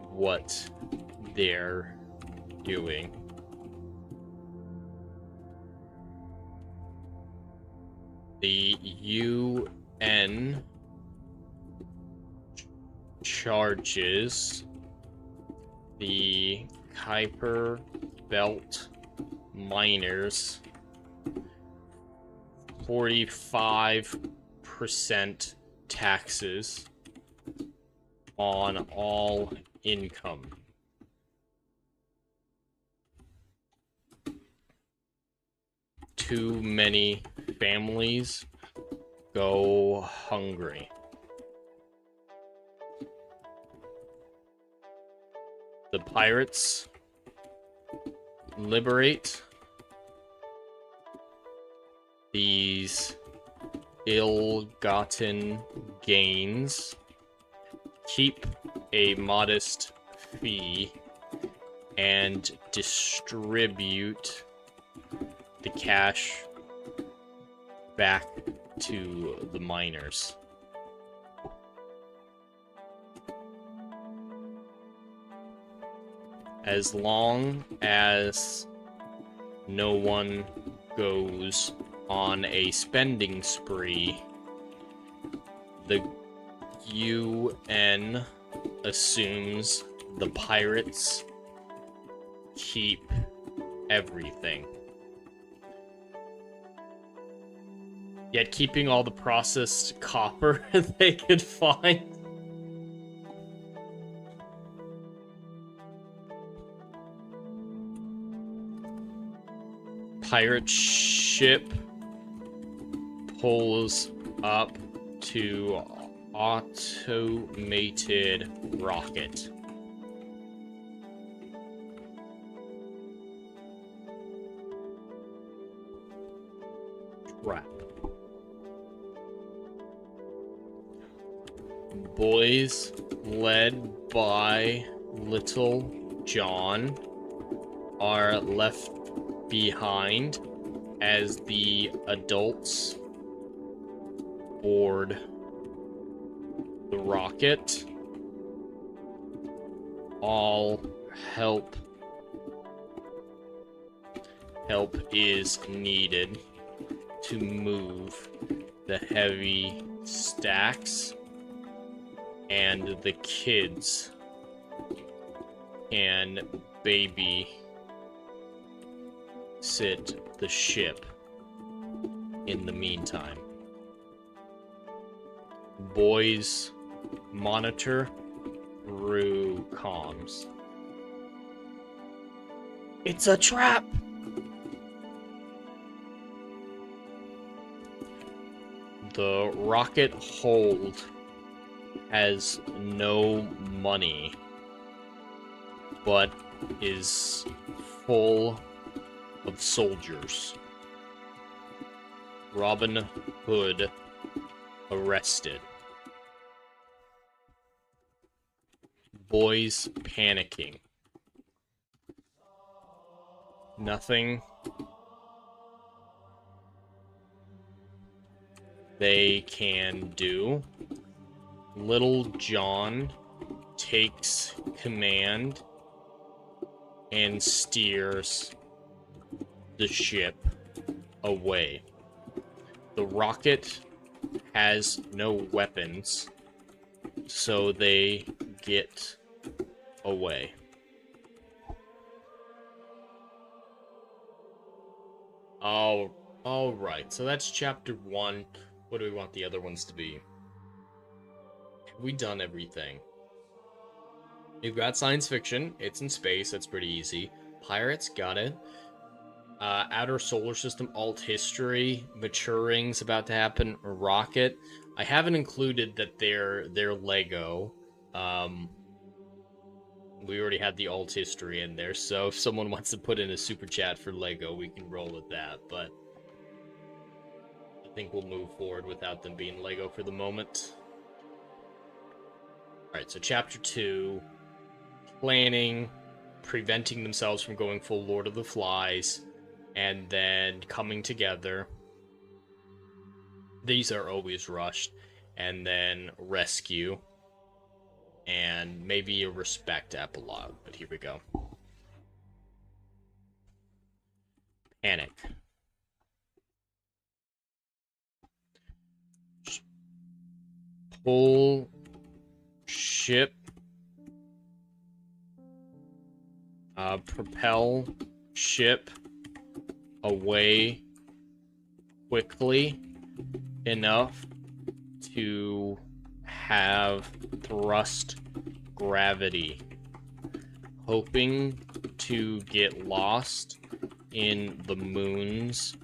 Speaker 3: what they're doing. The UN charges the Kuiper Belt miners 45% taxes on all income. Too many families go hungry. The pirates liberate these ill-gotten gains, keep a modest fee, and distribute the cash back to the miners. As long as no one goes on a spending spree, the UN assumes the pirates keep everything. Yet keeping all the processed copper they could find. Pirate ship pulls up to automated rocket. Trap. Boys led by Little John are left behind as the adults board the rocket. All help is needed to move the heavy stacks, and the kids can baby sit the ship in the meantime. Boys monitor through comms. It's a trap! The rocket hold has no money, but is full of soldiers. Robin Hood arrested. Boys panicking. Nothing they can do. Little John takes command and steers the ship away. The rocket has no weapons, so they get away. All right, so that's chapter 1. What do we want the other ones to be? Have we done everything? We've got science fiction. It's in space. That's pretty easy. Pirates, got it. Outer solar system, alt history, maturing's about to happen. Rocket. I haven't included that they're Lego. We already had the alt history in there, so if someone wants to put in a super chat for Lego, we can roll with that, but I think we'll move forward without them being Lego for the moment. Alright, so chapter 2, planning, preventing themselves from going full Lord of the Flies, and then coming together. These are always rushed. And then rescue. And maybe a respect epilogue, but here we go. Panic. Pull ship. Propel ship away quickly enough to have thrust gravity, hoping to get lost in the moons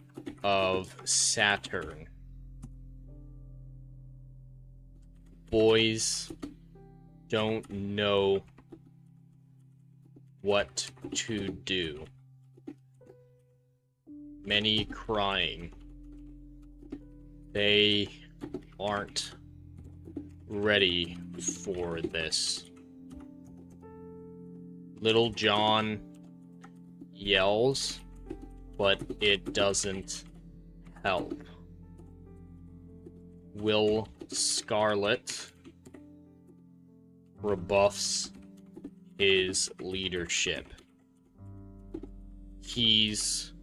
Speaker 3: of Saturn. Boys don't know what to do. Many crying. They aren't ready for this. Little John yells, but it doesn't help. Will Scarlet rebuffs his leadership. He's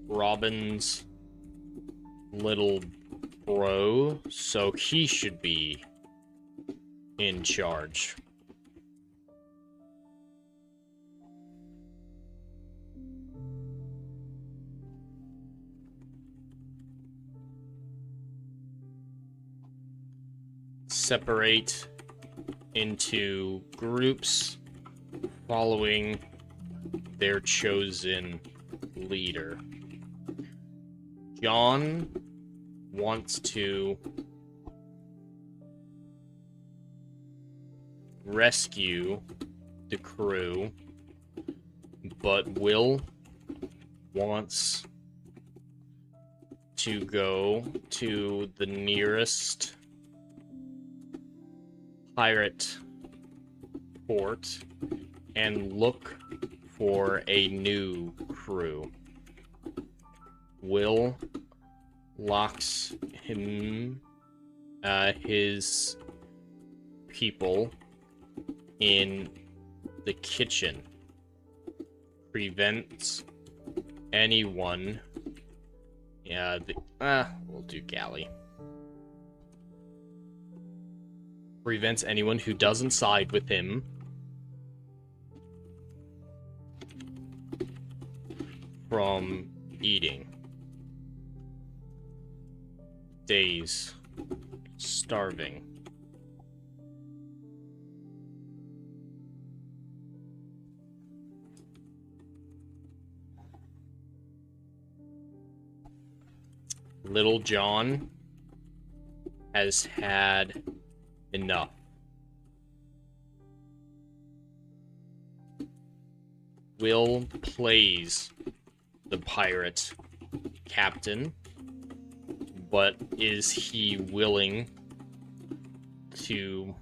Speaker 3: Robin's little bro, so he should be in charge. Separate into groups following their chosen leader. John wants to rescue the crew, but Will wants to go to the nearest pirate port and look for a new crew. Will locks his people in the kitchen, prevents anyone. We'll do galley. Prevents anyone who doesn't side with him from eating. Days starving. Little John has had enough. Will plays the pirate captain, but is he willing to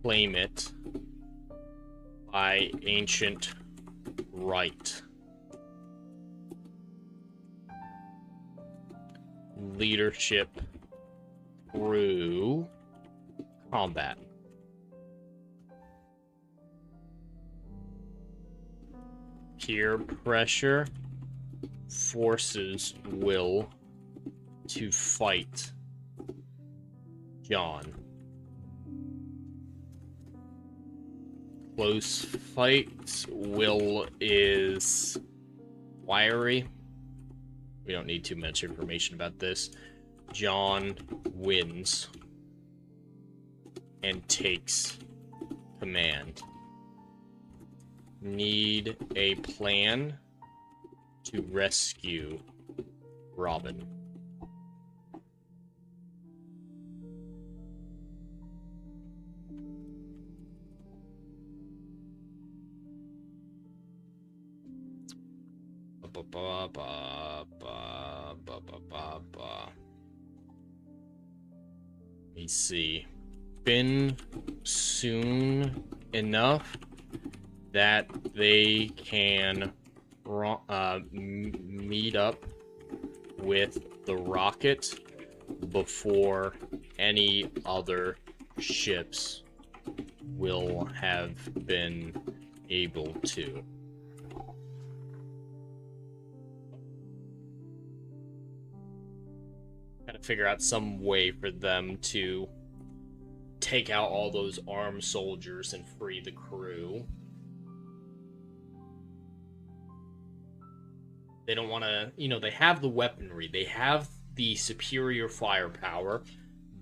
Speaker 3: claim it by ancient right? leadership, crew, combat. Peer pressure forces will to fight John. Close fights, will is wiry. We don't need too much information about this. John wins and takes command. Need a plan to rescue Robin. Let me see. Been soon enough that they can meet up with the rocket before any other ships will have been able to. Gotta figure out some way for them to take out all those armed soldiers and free the crew. They don't want to, they have the weaponry, they have the superior firepower,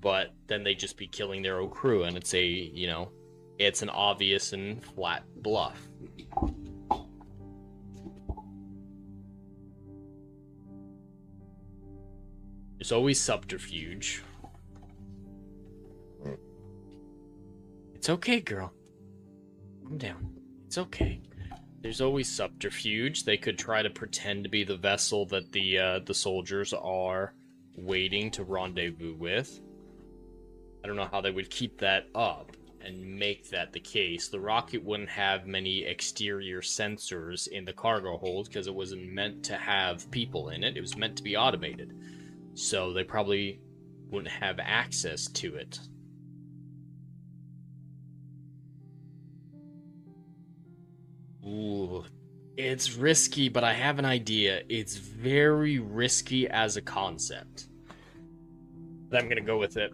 Speaker 3: but then they just be killing their own crew, and it's it's an obvious and flat bluff. There's always subterfuge. It's okay, girl. Calm down. It's okay. There's always subterfuge. They could try to pretend to be the vessel that the soldiers are waiting to rendezvous with. I don't know how they would keep that up and make that the case. The rocket wouldn't have many exterior sensors in the cargo hold because it wasn't meant to have people in it. It was meant to be automated. So they probably wouldn't have access to it. Ooh, it's risky, but I have an idea. It's very risky as a concept. But I'm gonna go with it.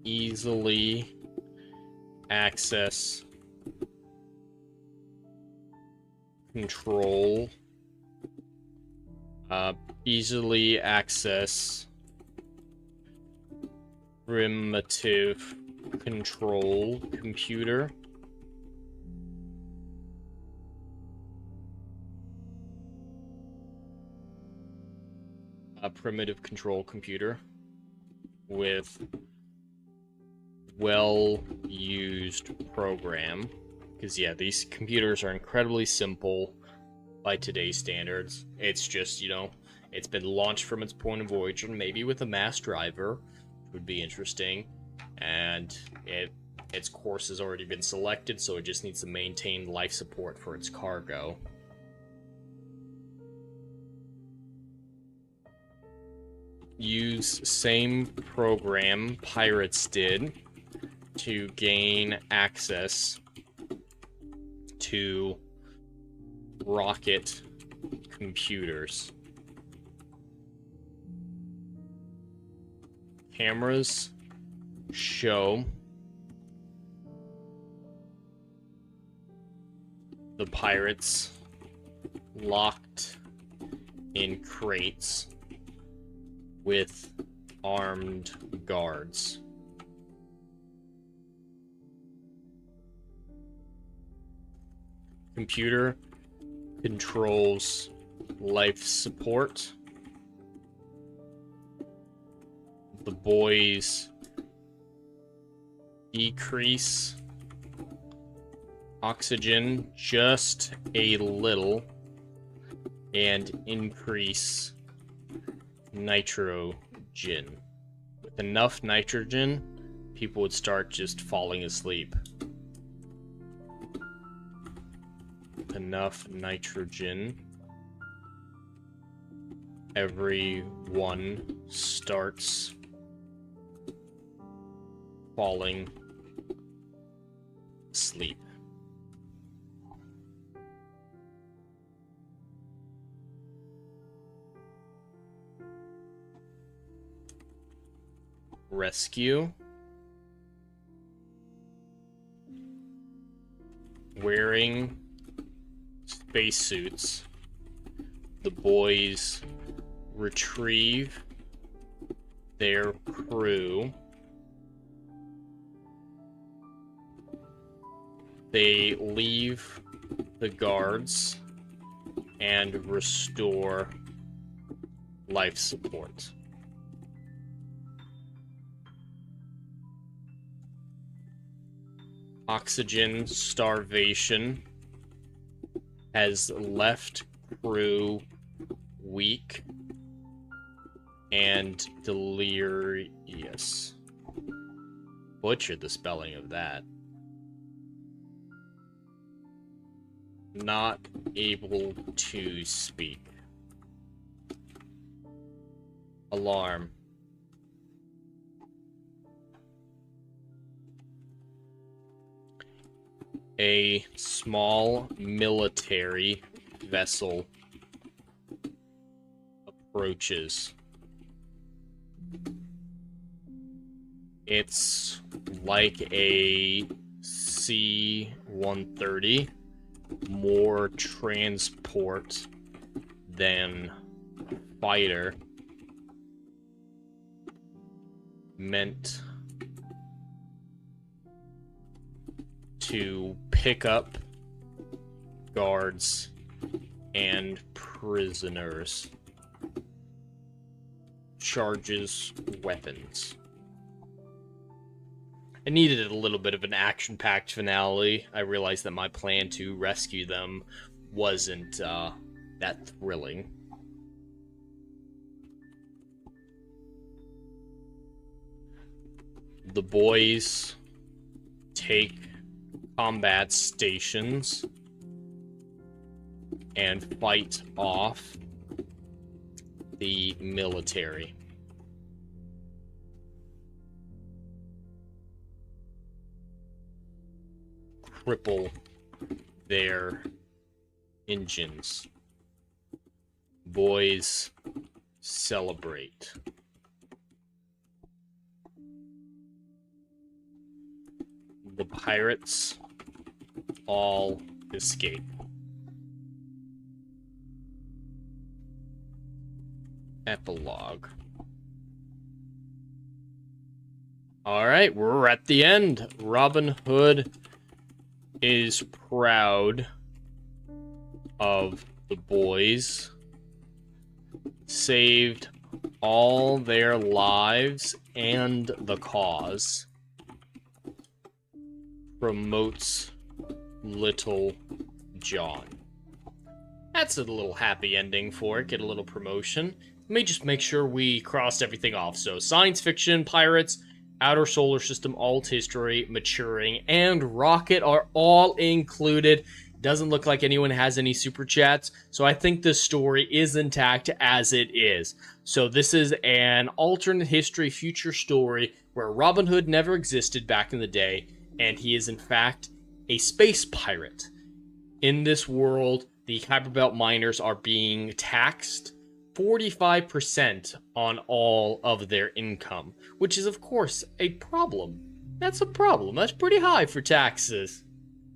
Speaker 3: Easily access control. Easily access primitive control computer. A primitive control computer with well-used program. Because, yeah, these computers are incredibly simple by today's standards. It's just, it's been launched from its point of voyage, and maybe with a mass driver, which would be interesting. And its course has already been selected, so it just needs to maintain life support for its cargo. Use same program pirates did to gain access to rocket computers. Cameras show the pirates locked in crates with armed guards. Computer controls life support. The boys decrease oxygen just a little and increase nitrogen. With enough nitrogen, people would start just falling asleep. Enough nitrogen. Everyone starts falling asleep. Rescue. Wearing spacesuits, the boys retrieve their crew. They leave the guards and restore life support. Oxygen starvation has left crew weak and delirious. Butchered the spelling of that. Not able to speak. Alarm. A small military vessel approaches. It's like a C-130, more transport than fighter, meant to pick up guards and prisoners. Charges weapons. I needed a little bit of an action-packed finale. I realized that my plan to rescue them wasn't that thrilling. The boys take combat stations and fight off the military. Cripple their engines. Boys celebrate. The pirates all escape. Epilogue. Alright, we're at the end. Robin Hood is proud of the boys. Saved all their lives and the cause. Promotes Little John. That's a little happy ending for it. Get a little promotion. Let me just make sure we crossed everything off. So, science fiction, pirates, outer solar system, alt history, maturing, and rocket are all included. Doesn't look like anyone has any super chats, so I think the story is intact as it is. So this is an alternate history future story where Robin Hood never existed back in the day, and he is in fact a space pirate. In this world, the Hyperbelt miners are being taxed 45% on all of their income, which is of course a problem. That's a problem. That's pretty high for taxes.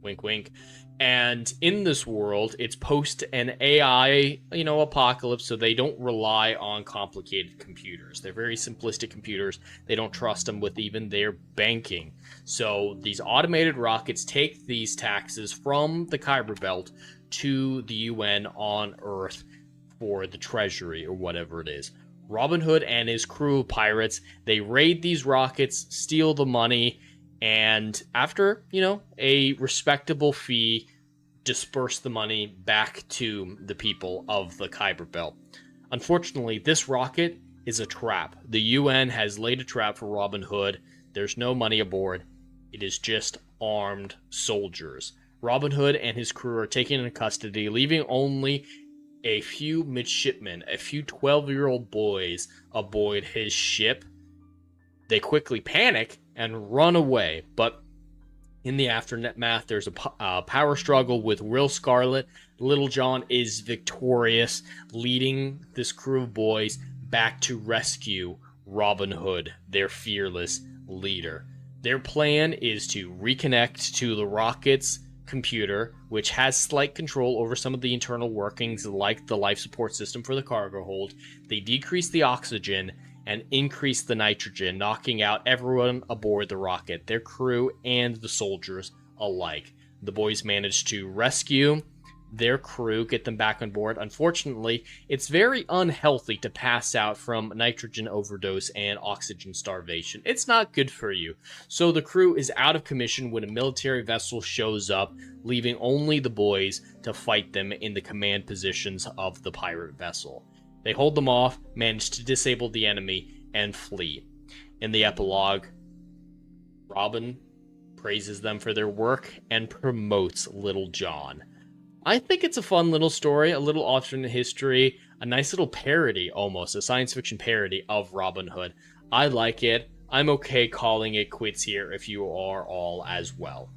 Speaker 3: Wink, wink. And in this world, it's post an AI, apocalypse, so they don't rely on complicated computers. They're very simplistic computers. They don't trust them with even their banking. So these automated rockets take these taxes from the Kuiper Belt to the UN on Earth for the treasury or whatever it is. Robin Hood and his crew of pirates, they raid these rockets, steal the money, and after, a respectable fee, disperse the money back to the people of the Kuiper Belt. Unfortunately, this rocket is a trap. The UN has laid a trap for Robin Hood. There's no money aboard. It is just armed soldiers. Robin Hood and his crew are taken into custody, leaving only a few midshipmen, a few 12-year-old boys aboard his ship. They quickly panic and run away, but in the aftermath, there's a power struggle with Will Scarlet. Little John is victorious, leading this crew of boys back to rescue Robin Hood, their fearless leader. Their plan is to reconnect to the rocket's computer, which has slight control over some of the internal workings, like the life support system for the cargo hold. They decrease the oxygen and increase the nitrogen, knocking out everyone aboard the rocket, their crew and the soldiers alike. The boys manage to rescue their crew, get them back on board. Unfortunately, it's very unhealthy to pass out from nitrogen overdose and oxygen starvation. It's not good for you. So the crew is out of commission when a military vessel shows up, leaving only the boys to fight them in the command positions of the pirate vessel. They hold them off, manage to disable the enemy, and flee. In the epilogue, Robin praises them for their work and promotes Little John. I think it's a fun little story, a little alternate history, a nice little parody almost, a science fiction parody of Robin Hood. I like it. I'm okay calling it quits here if you are all as well.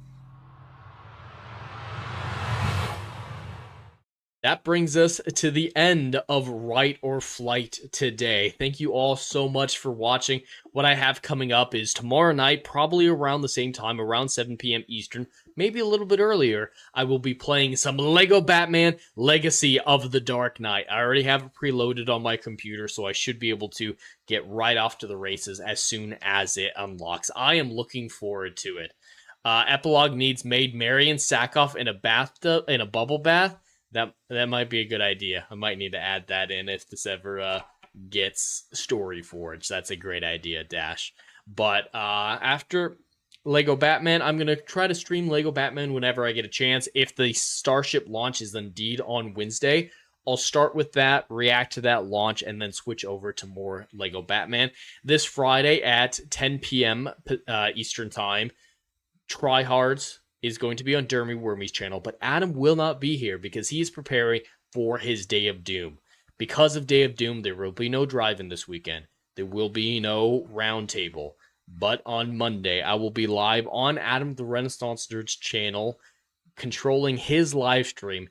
Speaker 3: That brings us to the end of Right or Flight today. Thank you all so much for watching. What I have coming up is tomorrow night, probably around the same time, around 7 p.m. Eastern, maybe a little bit earlier, I will be playing some Lego Batman Legacy of the Dark Knight. I already have it preloaded on my computer, so I should be able to get right off to the races as soon as it unlocks. I am looking forward to it. Epilogue needs Maid Marian Sackhoff in a bathtub, in a bubble bath. That might be a good idea. I might need to add that in if this ever gets Story Forge. That's a great idea, Dash. But after Lego Batman, I'm going to try to stream Lego Batman whenever I get a chance. If the Starship launch is indeed on Wednesday, I'll start with that, react to that launch, and then switch over to more Lego Batman. This Friday at 10 p.m. Eastern Time, Tryhards is going to be on Dermy Wormy's channel, but Adam will not be here because he is preparing for his Day of Doom. Because of Day of Doom, there will be no drive-in this weekend. There will be no roundtable. But on Monday, I will be live on Adam the Renaissance Nerd's channel, controlling his live stream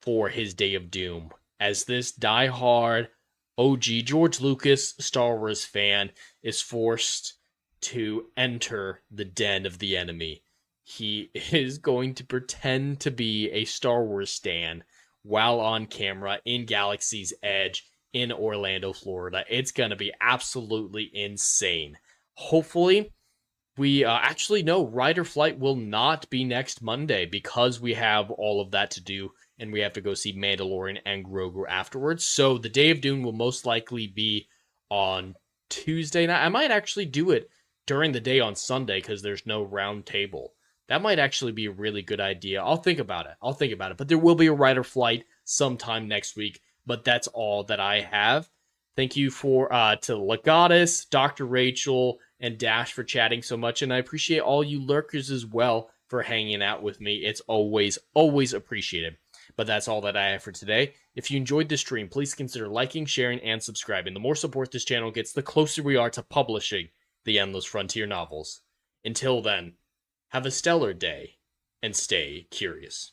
Speaker 3: for his Day of Doom, as this die-hard OG George Lucas Star Wars fan is forced to enter the den of the enemy. He is going to pretend to be a Star Wars stan while on camera in Galaxy's Edge in Orlando, Florida. It's going to be absolutely insane. Hopefully, we actually know Ride or Flight will not be next Monday because we have all of that to do and we have to go see Mandalorian and Grogu afterwards. So the Day of Doom will most likely be on Tuesday night. I might actually do it during the day on Sunday because there's no round table. That might actually be a really good idea. I'll think about it. But there will be a Ride or Flight sometime next week. But that's all that I have. Thank you for to Legatus, Dr. Rachel, and Dash for chatting so much. And I appreciate all you lurkers as well for hanging out with me. It's always, always appreciated. But that's all that I have for today. If you enjoyed this stream, please consider liking, sharing, and subscribing. The more support this channel gets, the closer we are to publishing the Endless Frontier novels. Until then, have a stellar day, and stay curious.